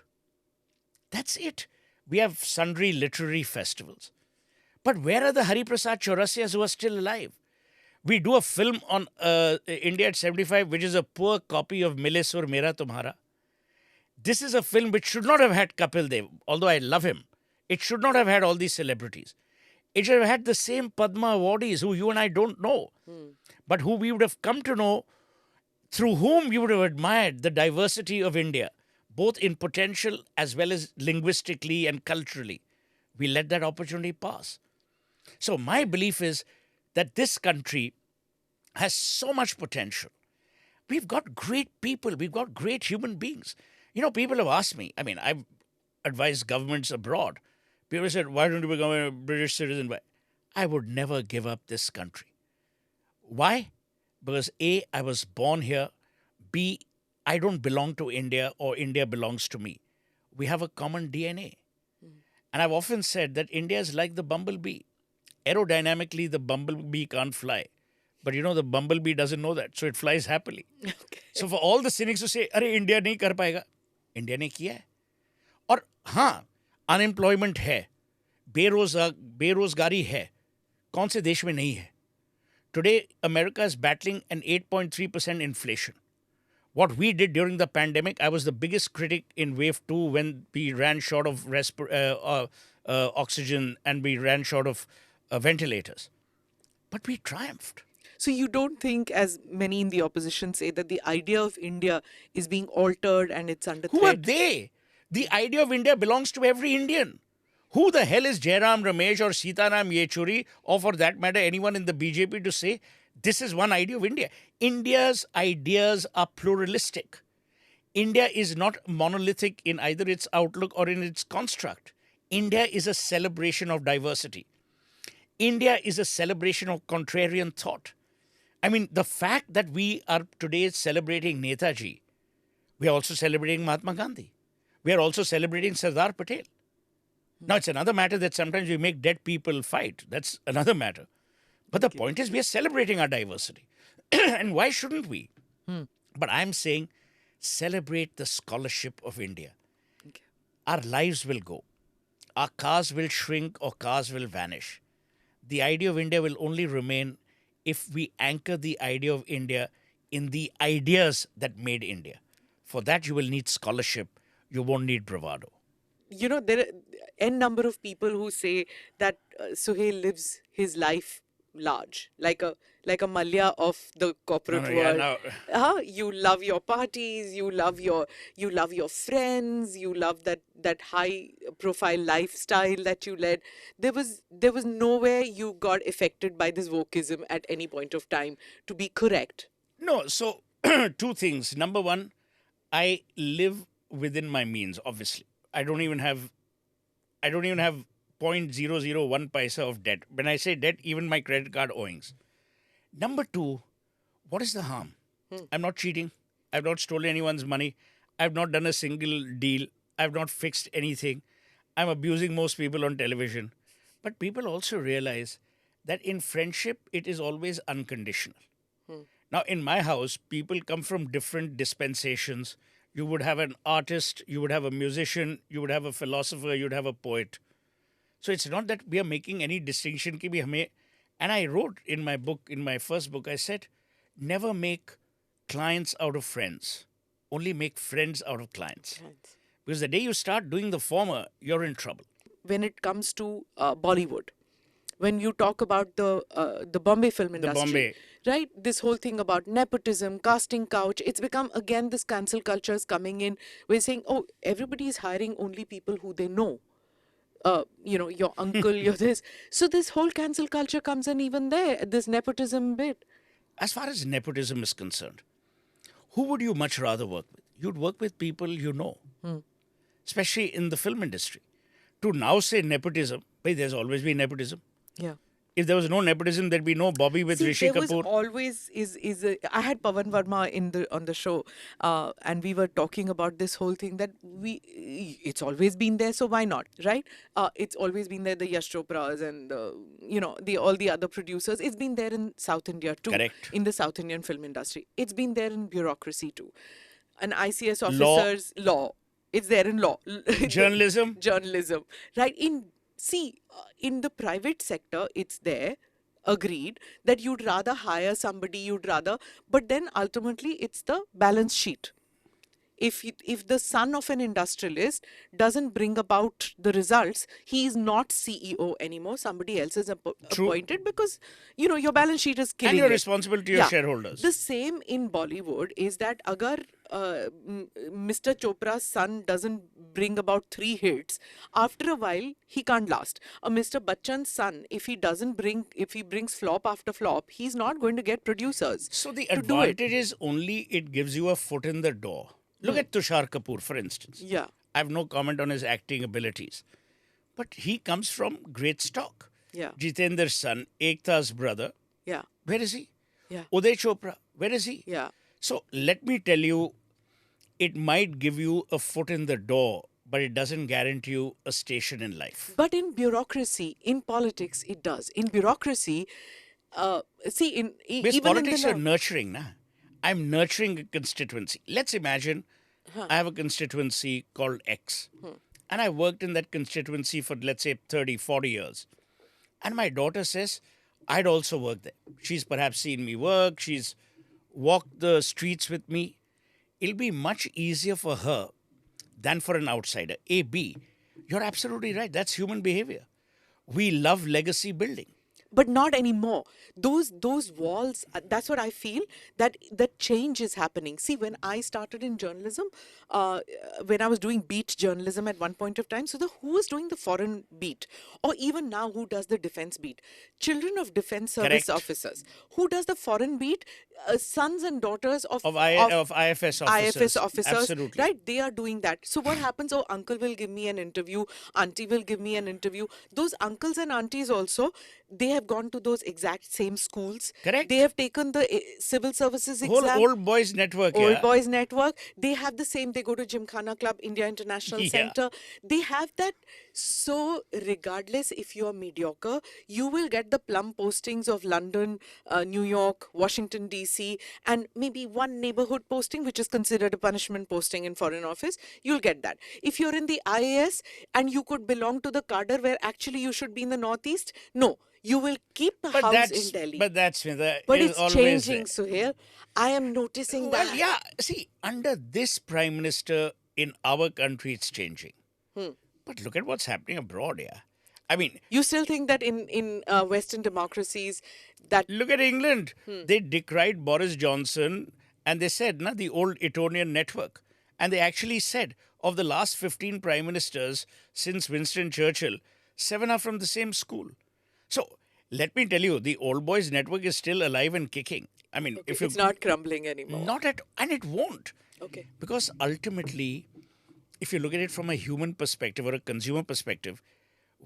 That's it. We have sundry literary festivals. But where are the Hari Prasad Chaurasyas who are still alive? We do a film on India at 75, which is a poor copy of Mile Sur Mera Tumhara. This is a film which should not have had Kapil Dev, although I love him. It should not have had all these celebrities. It should have had the same Padma awardees who you and I don't know, but who we would have come to know, through whom we would have admired the diversity of India, both in potential as well as linguistically and culturally. We let that opportunity pass. So my belief is that this country has so much potential. We've got great people. We've got great human beings. You know, people have asked me, I mean, I've advised governments abroad. People said, why don't you become a British citizen? I would never give up this country. Why? Because A, I was born here. B, I don't belong to India or India belongs to me. We have a common DNA. And I've often said that India is like the bumblebee. Aerodynamically, the bumblebee can't fly. But you know, the bumblebee doesn't know that. So it flies happily. Okay. So for all the cynics who say, अरे India नहीं कर पाएगा, India ने किया है. और हाँ, unemployment है, बेरोजगारी है. कौन से देश में नहीं है? Today, America is battling an 8.3% inflation. What we did during the pandemic, I was the biggest critic in wave 2 when we ran short of oxygen and we ran short of ventilators. But we triumphed. So you don't think, as many in the opposition say, that the idea of India is being altered and it's under threat? Who are they? The idea of India belongs to every Indian. Who the hell is Jairam Ramesh or Sitaram Yechuri, or for that matter, anyone in the BJP to say, this is one idea of India? India's ideas are pluralistic. India is not monolithic in either its outlook or in its construct. India is a celebration of diversity. India is a celebration of contrarian thought. I mean, the fact that we are today celebrating Netaji, we are also celebrating Mahatma Gandhi. We are also celebrating Sardar Patel. Now, it's another matter that sometimes we make dead people fight. That's another matter. But the point is, we are celebrating our diversity. And why shouldn't we? But I'm saying, celebrate the scholarship of India. our lives will go. Our cars will shrink or cars will vanish. The idea of India will only remain if we anchor the idea of India in the ideas that made India. For that, you will need scholarship. You won't need bravado. You know, there are n number of people who say that Suhail lives his life large, like a Malya of the No, corporate no, yeah, world. now, You love your parties, you love your friends, you love that high profile lifestyle that you led. There was nowhere you got affected by this wokeism at any point of time, to be correct. no, so two things. Number one, I live within my means, obviously. I don't even have 0.001 paisa of debt. When I say debt, even my credit card owings. Number two, what is the harm? I'm not cheating. I've not stolen anyone's money. I've not done a single deal. I've not fixed anything. I'm abusing most people on television. But people also realize that in friendship, it is always unconditional. Now, in my house, people come from different dispensations. You would have an artist, you would have a musician, you would have a philosopher, you'd have a poet. So it's not that we are making any distinction. Ki bhi hame, and I wrote in my book, in my first book, I said, never make clients out of friends. Only make friends out of clients. Because the day you start doing the former, you're in trouble. When it comes to Bollywood, when you talk about the Bombay film industry, Bombay. right? This whole thing about nepotism, casting couch, it's become again this cancel culture is coming in. We're saying, oh, everybody is hiring only people who they know. Your uncle, your this. So this whole cancel culture comes in even there, this nepotism bit. As far as nepotism is concerned, who would you much rather work with? You'd work with people you know, especially in the film industry. To now say nepotism, wait, there's always been nepotism. Yeah. If there was no nepotism, there'd be no Bobby with See, Rishi there was Kapoor. always I had Pawan Verma on the show, and we were talking about this whole thing that it's always been there, so why not, right? It's always been there. The Yash Chopras and the all the other producers. It's been there in South India too. Correct. In the South Indian film industry, it's been there in bureaucracy too, and ICS Law. officers law. It's there in law. Journalism. Journalism, right? In the private sector, it's there, agreed, that you'd rather hire somebody, but then ultimately it's the balance sheet. If the son of an industrialist doesn't bring about the results, he is not CEO anymore. Somebody else is True. appointed because your balance sheet is killing And you're it. responsible to your shareholders. The same in Bollywood is that agar Mr. Chopra's son doesn't bring about 3 hits, after a while he can't last. Mr. Bachchan's son, if he brings flop after flop, he's not going to get producers. So the to do it. advantage is only it gives you a foot in the door. Look at Tushar Kapoor, for instance. Yeah. I have no comment on his acting abilities. But he comes from great stock. Yeah. Jitendra's son, Ekta's brother, Yeah. where is he? Yeah. Uday Chopra, where is he? Yeah. So let me tell you, it might give you a foot in the door, but it doesn't guarantee you a station in life. But in bureaucracy, in politics, it does. In bureaucracy, Because even politics in are the nurturing, na? I'm nurturing a constituency. Let's imagine I have a constituency called X. And I worked in that constituency for, let's say, 30, 40 years. And my daughter says, I'd also work there. She's perhaps seen me work. She's walked the streets with me. It'll be much easier for her than for an outsider. A, B. You're absolutely right. That's human behavior. We love legacy building. but not anymore. Those walls, that's what I feel, that change is happening. See, when I started in journalism, when I was doing beat journalism at one point of time, so who was doing the foreign beat, or even now who does the defense beat? Children of defense service Correct. officers. Who does the foreign beat? Sons and daughters of IFS officers. IFS officers, Absolutely. right? They are doing that. So what happens? Oh, uncle will give me an interview, auntie will give me an interview. Those uncles and aunties also, they have gone to those exact same schools. Correct. They have taken the civil services Whole exam. old boys network. Old yeah. Boys Network. They have the same. They go to Gymkhana Club, India International Yeah. Center. They have that. So regardless if you are mediocre, you will get the plum postings of London, New York, Washington DC, IC, and maybe one neighborhood posting, which is considered a punishment posting in Foreign Office, you'll get that. If you're in the IAS and you could belong to the cadre where actually you should be in the Northeast, no, you will keep a house in Delhi. But that's Smita, But is it's always changing, Suhail. I am noticing well, that. yeah. See, under this prime minister in our country, it's changing. But look at what's happening abroad. Yeah, I mean, You still think that in Western democracies that look at England. They decried Boris Johnson and they said, na, the old Etonian network. And they actually said, of the last 15 prime ministers since Winston Churchill, 7 are from the same school. So let me tell you, the old boys network is still alive and kicking. I mean, if you it's not crumbling anymore. not at, and it won't. Okay. Because ultimately, if you look at it from a human perspective or a consumer perspective,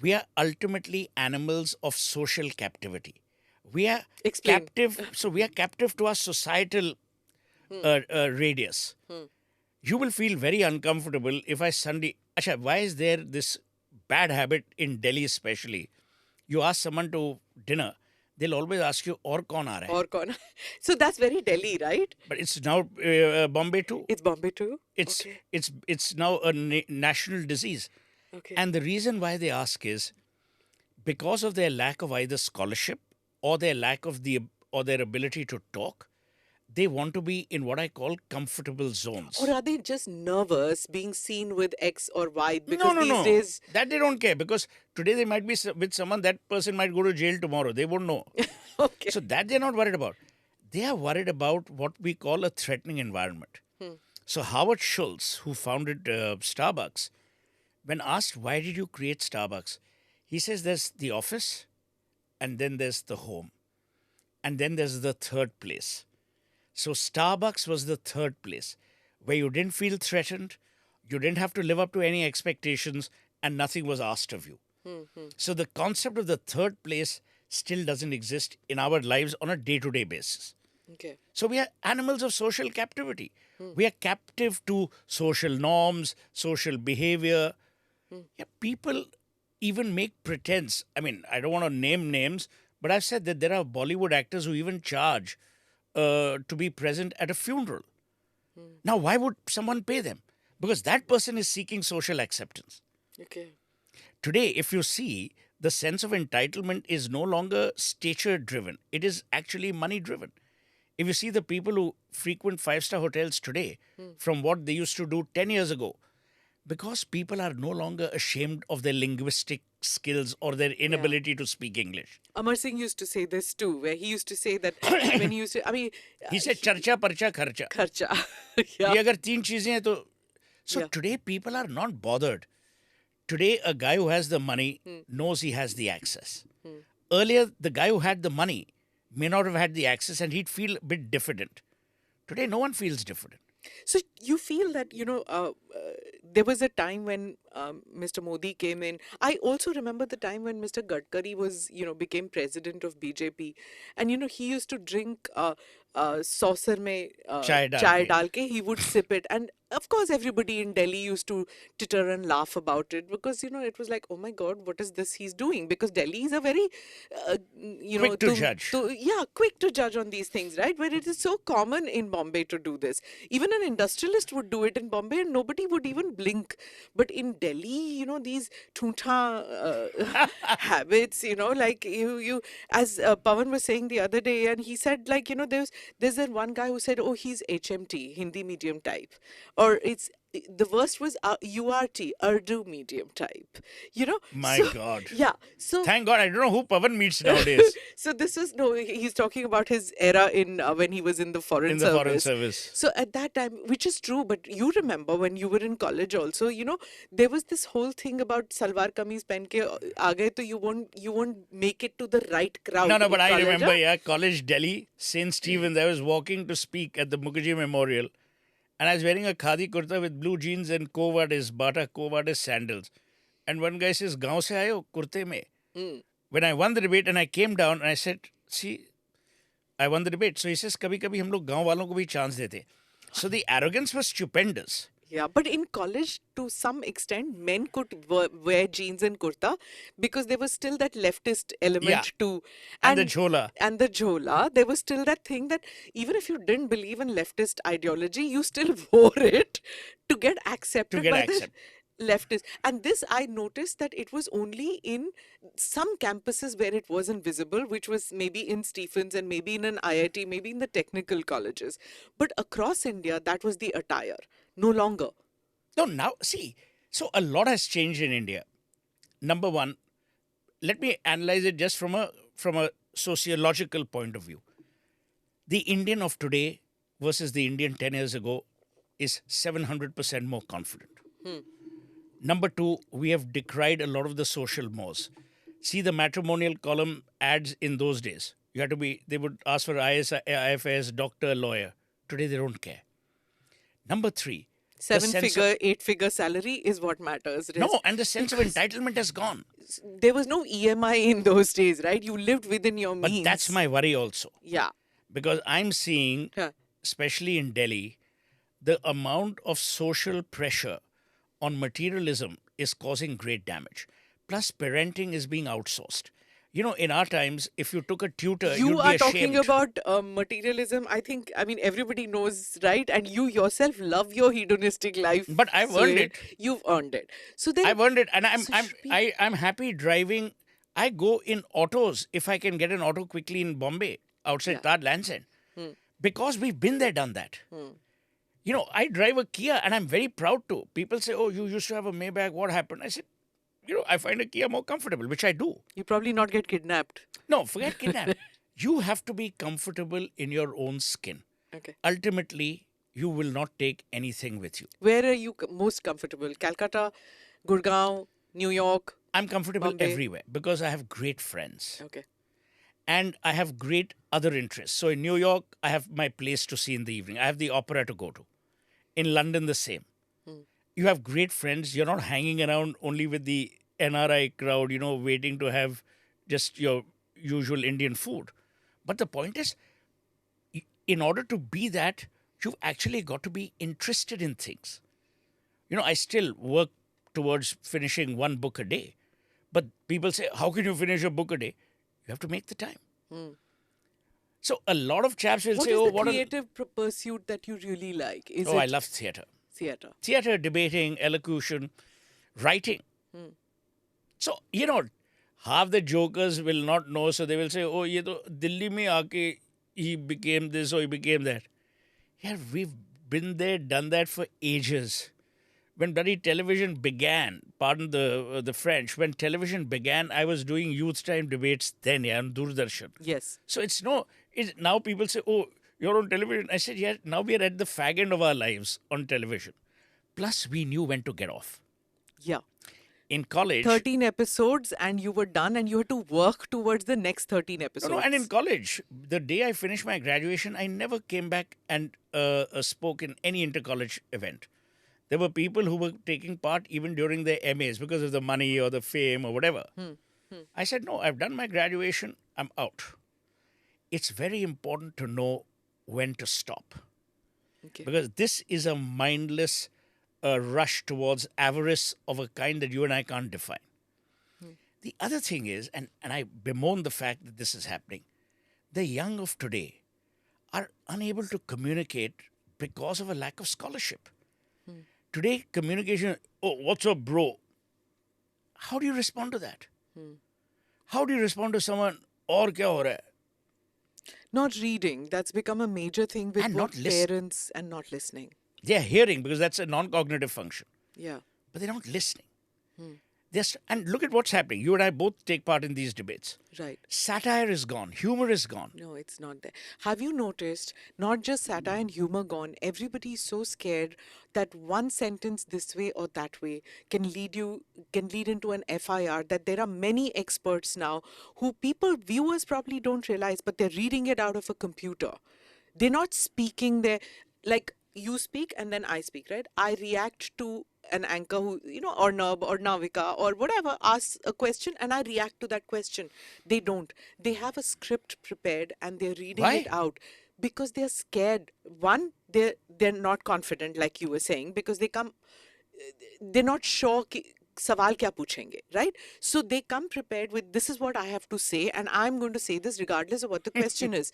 we are ultimately animals of social captivity. We are Explain. captive. So we are captive to our societal radius. You will feel very uncomfortable if I suddenly. Acha, why is there this bad habit in Delhi, especially? You ask someone to dinner, they'll always ask you, "Aur kaun aa raha hai?" Or con. So that's very Delhi, right? But it's now Bombay too. It's Bombay too. It's okay. it's now a national disease. Okay. And the reason why they ask is because of their lack of either scholarship or their lack of their ability to talk. They want to be in what I call comfortable zones. Or are they just nervous being seen with X or Y? Because No, no, these no. days. That they don't care because today they might be with someone, that person might go to jail tomorrow. They won't know. Okay. So that they're not worried about. They are worried about what we call a threatening environment. So Howard Schultz, who founded Starbucks, when asked, why did you create Starbucks? He says there's the office and then there's the home. And then there's the third place. So Starbucks was the third place where you didn't feel threatened, you didn't have to live up to any expectations, and nothing was asked of you. So the concept of the third place still doesn't exist in our lives on a day-to-day basis. Okay. So we are animals of social captivity. We are captive to social norms, social behavior. Yeah, people even make pretense. I mean, I don't want to name names, but I've said that there are Bollywood actors who even charge to be present at a funeral. Now, why would someone pay them? Because that person is seeking social acceptance. Okay. Today, if you see, the sense of entitlement is no longer stature driven, it is actually money driven. If you see the people who frequent 5-star hotels today from what they used to do 10 years ago, because people are no longer ashamed of their linguistic skills or their inability to speak English. Amar Singh used to say this too, where he used to say that when he used to, I mean, He said, charcha, parcha, kharcha. kharcha. ये yeah. अगर तीन चीजें हैं तो so Yeah. today people are not bothered. Today a guy who has the money knows he has the access. Earlier the guy who had the money may not have had the access and he'd feel a bit diffident. Today no one feels diffident. So you feel that, there was a time when Mr. Modi came in. I also remember the time when Mr. Gadkari was, became president of BJP. And, he used to drink saucer mein Chai dal chai ke. dal ke. He would sip it. And of course, everybody in Delhi used to titter and laugh about it because, it was like, oh my God, what is this he's doing? Because Delhi is a very, Quick to judge. Quick to judge on these things, right? Where it is so common in Bombay to do this. Even an industrialist would do it in Bombay and nobody would even blink. But in Delhi, these thunta habits, like you as Pawan was saying the other day, and he said, like, there's that one guy who said, oh, he's HMT, Hindi medium type. Or the worst was URT, Urdu medium type. My So- God. Yeah. So Thank God I don't know who Pavan meets nowadays so this was he's talking about his era in when he was in the foreign in the service. foreign service. So at that time, which is true, but you remember when you were in college also, there was this whole thing about salwar kameez pen ke aa gaye to you won't make it to the right crowd. No, in but I college, remember, huh? college Delhi, St. Stephen's, I was walking to speak at the Mukherjee Memorial and I was wearing a khadi kurta with blue jeans and Bata Kovadis sandals. And one guy says, "Gaon se aaye ho, kurte mein?" When I won the debate and I came down and I said, see, I won the debate. So he says, kabhi kabhi hum log gaon walon ko bhi chance dete. So the arrogance was stupendous. Yeah, but in college, to some extent, men could wear jeans and kurta because there was still that leftist Yeah, element to, and the and jhola and the jhola. There was still that thing that even if you didn't believe in leftist ideology, you still wore it to get to accepted get by the accept. leftists. And this, I noticed that it was only in some campuses where it wasn't visible, which was maybe in Stephens and maybe in an IIT, maybe in the technical colleges. But across India, that was the attire. No longer. No, now see, so a lot has changed in India. Number one, let me analyze it just from a sociological point of view. The Indian of today versus the Indian 10 years ago is 700% more confident. Number two, we have decried a lot of the social mores. See the matrimonial column ads in those days. You had to be, they would ask for IFS, doctor, lawyer. Today they don't care. Number three, the Seven sense of, figure, eight figure salary is what matters. no, and the sense of Because entitlement has gone. there was no EMI in those days, right? You lived within your But that's means. my worry also. Yeah. Because I'm seeing, Huh. especially in Delhi, the amount of social pressure on materialism is causing great damage. Plus, parenting is being outsourced. You know, in our times, if you took a tutor, You you'd be are talking ashamed. about materialism. I mean, everybody knows, right? And you yourself love your hedonistic life, But I've earned Suhail. it. You've earned it. So then, I've earned it, and so should we? I'm happy driving. I go in autos if I can get an auto quickly in Bombay outside Yeah. Taj Lands End, because we've been there, done that. You know, I drive a Kia, and I'm very proud to. People say, "Oh, you used to have a Maybach. What happened?" I said, "You know, I find a Kia more comfortable," which I do. You probably not get kidnapped. No, forget kidnap. You have to be comfortable in your own skin. Okay. Ultimately, you will not take anything with you. Where are you most comfortable? Calcutta, Gurgaon, New York? I'm comfortable Bombay? everywhere because I have great friends Okay. and I have great other interests. So in New York, I have my place to see in the evening. I have the opera to go to. In London, the same. You have great friends. You're not hanging around only with the NRI crowd, you know, waiting to have just your usual Indian food. But the point is, in order to be that, you've actually got to be interested in things. You know, I still work towards finishing one book a day. But people say, how can you finish a book a day? You have to make the time. So a lot of chaps will What say, is oh, the what a... creative pursuit that you really like? Is Oh, I it love theatre. theatre? Theatre, debating, elocution, writing. So, you know, half the jokers will not know. So they will say, oh, ye to Delhi mein aake he became this or he became that. Yeah, we've been there, done that for ages. When bloody television began, pardon the French, when television began, I was doing youth time debates then, yeah, on Doordarshan. Yes. So it's no, now people say, oh, you're on television. I said, yeah, now we are at the fag end of our lives on television. Plus, we knew when to get off. Yeah. In college, 13 episodes and you were done and you had to work towards the next 13 episodes. no, and in college, the day I finished my graduation, I never came back and spoke in any inter-college event. There were people who were taking part even during their MAs because of the money or the fame or whatever. I said, no, I've done my graduation, I'm out. It's very important to know when to stop. Okay. Because this is a mindless rush towards avarice of a kind that you and I can't define. The other thing is, and I bemoan the fact that this is happening, the young of today are unable to communicate because of a lack of scholarship. Today, communication, oh, what's up, bro? How do you respond to that? How do you respond to someone, aur kya ho raha hai? Not reading. That's become a major thing with And both not listen. parents and not listening. They're hearing because that's a non-cognitive function, Yeah. but they're not listening. And look at what's happening. You and I both take part in these debates. Right. Satire is gone. Humor is gone. No, it's not there. Have you noticed not just satire and humor gone, everybody is so scared that one sentence this way or that way can lead into an FIR, that there are many experts now who viewers probably don't realize, but they're reading it out of a computer. They're not speaking there like you speak and then I speak, right? I react to an anchor who, or Nab or Navika or whatever asks a question and I react to that question. They don't. They have a script prepared and they're reading Why? it out because they're scared. One, they're not confident, like you were saying, because they're not sure सवाल क्या पूछेंगे, right? So they come prepared with, this is what I have to say, and I'm going to say this regardless of what the question is.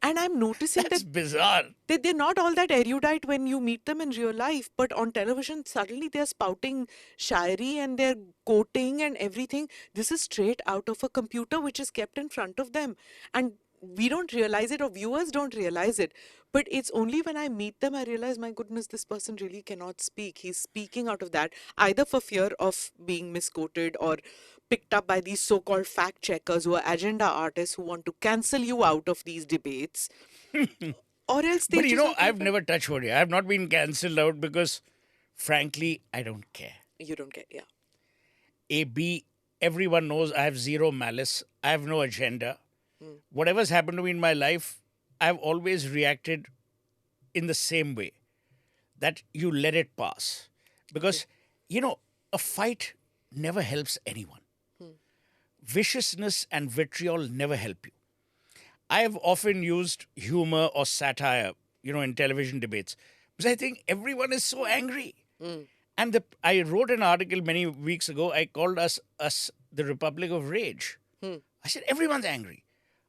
And I'm noticing That's bizarre. that they're not all that erudite when you meet them in real life, but on television, suddenly they're spouting shairi and they're quoting and everything. This is straight out of a computer which is kept in front of them. And we don't realize it, or viewers don't realize it. But it's only when I meet them, I realize, my goodness, this person really cannot speak. He's speaking out of that, either for fear of being misquoted or picked up by these so-called fact checkers who are agenda artists who want to cancel you out of these debates. Or else they But you just know, don't I've care. never touched wood. I have not been cancelled out because, frankly, I don't care. You don't get, yeah. A, B, everyone knows I have zero malice. I have no agenda. Whatever's happened to me in my life, I've always reacted in the same way, that you let it pass. Because, you know, a fight never helps anyone. Viciousness and vitriol never help you. I have often used humor or satire, you know, in television debates, because I think everyone is so angry. And I wrote an article many weeks ago. I called us the Republic of Rage. I said, everyone's angry.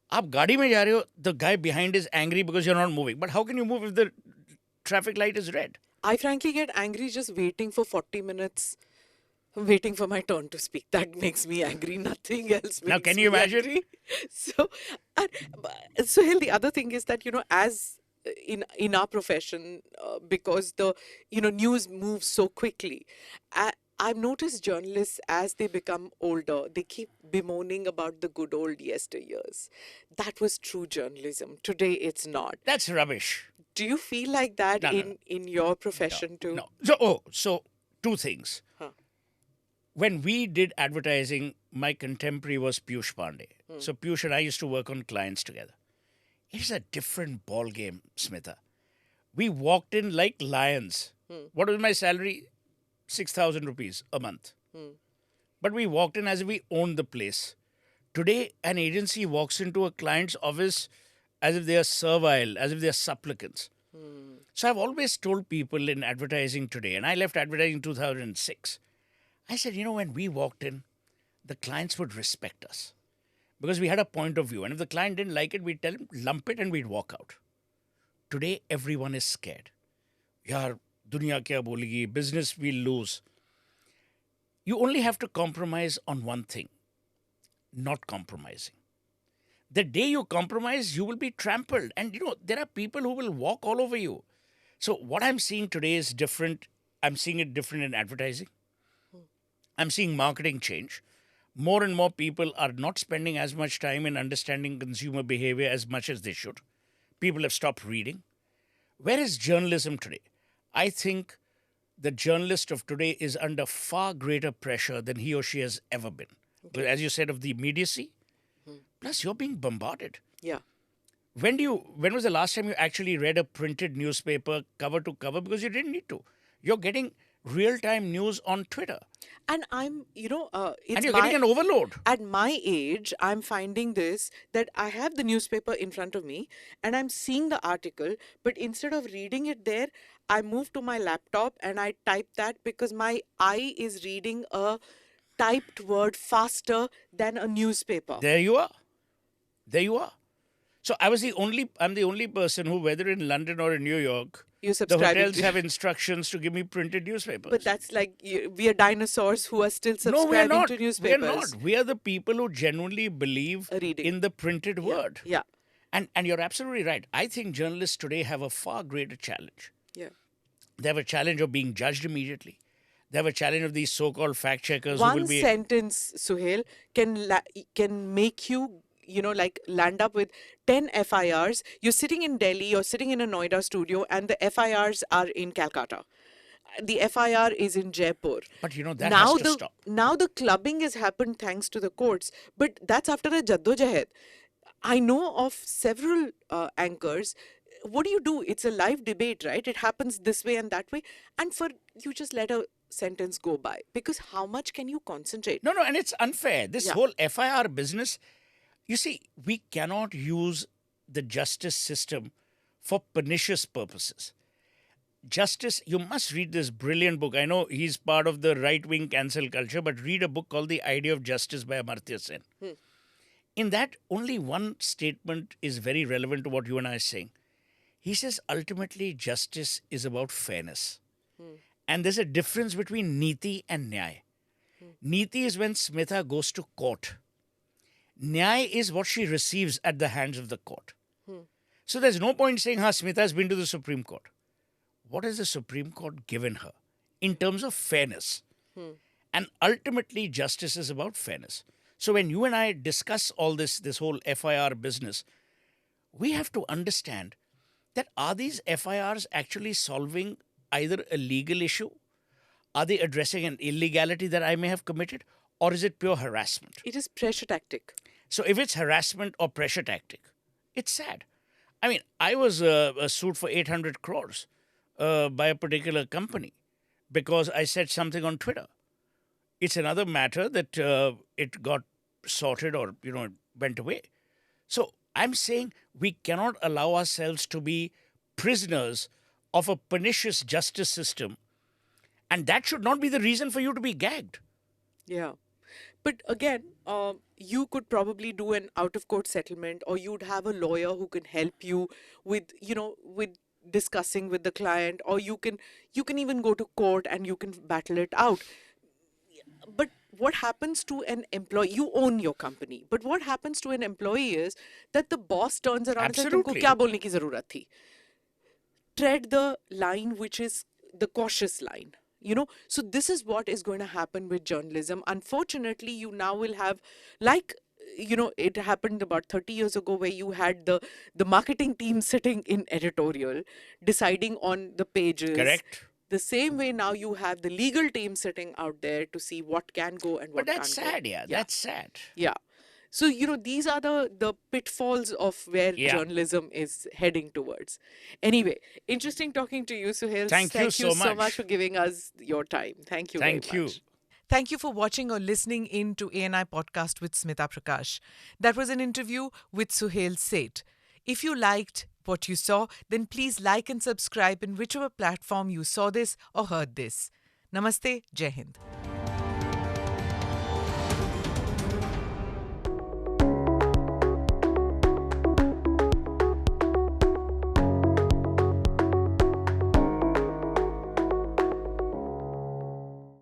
आप गाड़ी में जा रहे हो, the guy behind is angry because you're not moving. But how can you move if the traffic light is red? I frankly get angry just waiting for 40 minutes, waiting for my turn to speak. That makes me angry. Nothing else makes Now, can me you imagine? angry. So, Suhel, the other thing is that, you know, as in our profession, because the, you know, news moves so quickly, I've noticed journalists, as they become older, they keep bemoaning about the good old yesteryears. That was true journalism. Today, it's not. That's rubbish. Do you feel like that No, no, in your profession too? No. So two things. Huh. When we did advertising, my contemporary was Piyush Pandey. So Piyush and I used to work on clients together. It's a different ball game, Smita. We walked in like lions. What was my salary? 6,000 rupees a month. But we walked in as if we owned the place. Today, an agency walks into a client's office as if they are servile, as if they are supplicants. So I've always told people in advertising today, and I left advertising in 2006. I said, you know, when we walked in, the clients would respect us because we had a point of view. And if the client didn't like it, we'd tell him, lump it, and we'd walk out. Today, everyone is scared. Yaar, dunya kya bolegi, business will lose. You only have to compromise on one thing, not compromising. The day you compromise, you will be trampled. And, you know, there are people who will walk all over you. So what I'm seeing today is different. I'm seeing it different in advertising. I'm seeing marketing change. More and more people are not spending as much time in understanding consumer behavior as much as they should. People have stopped reading. Where is journalism today? I think the journalist of today is under far greater pressure than he or she has ever been. Okay. As you said, of the immediacy. Plus, you're being bombarded. Yeah. When was the last time you actually read a printed newspaper cover to cover? Because you didn't need to. You're getting real-time news on Twitter. And I'm, you know, And you're getting an overload. At my age, I'm finding this, that I have the newspaper in front of me and I'm seeing the article, but instead of reading it there, I move to my laptop and I type that because my eye is reading a typed word faster than a newspaper. There you are. So I'm the only person who, whether in London or in New York, You the subscribe hotels to- have instructions to give me printed newspapers. But that's like, we are dinosaurs who are still No, we are subscribing not. to We are newspapers. not. We are the people who genuinely believe Reading. in the printed word. Yeah. And you're absolutely right. I think journalists today have a far greater challenge. Yeah. They have a challenge of being judged immediately. They have a challenge of these so-called fact checkers who One will be... sentence, Suhel, can make you, you know, like land up with 10 FIRs. You're sitting in Delhi, you're sitting in a Noida studio, and the FIRs are in Calcutta. The FIR is in Jaipur. But, you know, that has to stop. Now the clubbing has happened thanks to the courts, but that's after a jaddojahed. I know of several anchors. What do you do? It's a live debate, right? It happens this way and that way. And you just let a sentence go by. Because how much can you concentrate? No, and it's unfair. This Yeah. whole FIR business, you see, we cannot use the justice system for pernicious purposes. Justice, you must read this brilliant book. I know he's part of the right-wing cancel culture, but read a book called The Idea of Justice by Amartya Sen. In that, only one statement is very relevant to what you and I are saying. He says, ultimately, justice is about fairness. And there's a difference between niti and nyay. Niti is when Smita goes to court. Nyay is what she receives at the hands of the court. So there's no point saying, Smita has been to the Supreme Court. What has the Supreme Court given her in terms of fairness? And ultimately, justice is about fairness. So when you and I discuss all this whole FIR business, we have to understand that are these FIRs actually solving either a legal issue? Are they addressing an illegality that I may have committed? Or is it pure harassment? It is pressure tactic. So if it's harassment or pressure tactic, it's sad. I mean, I was sued for 800 crores by a particular company because I said something on Twitter. It's another matter that it got sorted or, it went away. So I'm saying we cannot allow ourselves to be prisoners of a pernicious justice system. And that should not be the reason for you to be gagged. Yeah. But again, you could probably do an out-of-court settlement, or you'd have a lawyer who can help you with, with discussing with the client, or you can even go to court and you can battle it out. But what happens to an employee? You own your company. But what happens to an employee is that the boss turns around and says, "तुमको क्या बोलने की ज़रूरत थी?" Tread the line which is the cautious line. So this is what is going to happen with journalism. Unfortunately, you now will have, like, it happened about 30 years ago where you had the marketing team sitting in editorial deciding on the pages. Correct. The same way now you have the legal team sitting out there to see what can go and what can't go. But that's sad, yeah. That's sad. Yeah. So, these are the pitfalls of where journalism is heading towards. Anyway, interesting talking to you, Suhel. Thank you so much for giving us your time. Thank you Thank very you. much. Thank you for watching or listening in to ANI Podcast with Smita Prakash. That was an interview with Suhel Seth. If you liked what you saw, then please like and subscribe in whichever platform you saw this or heard this. Namaste, Jai Hind.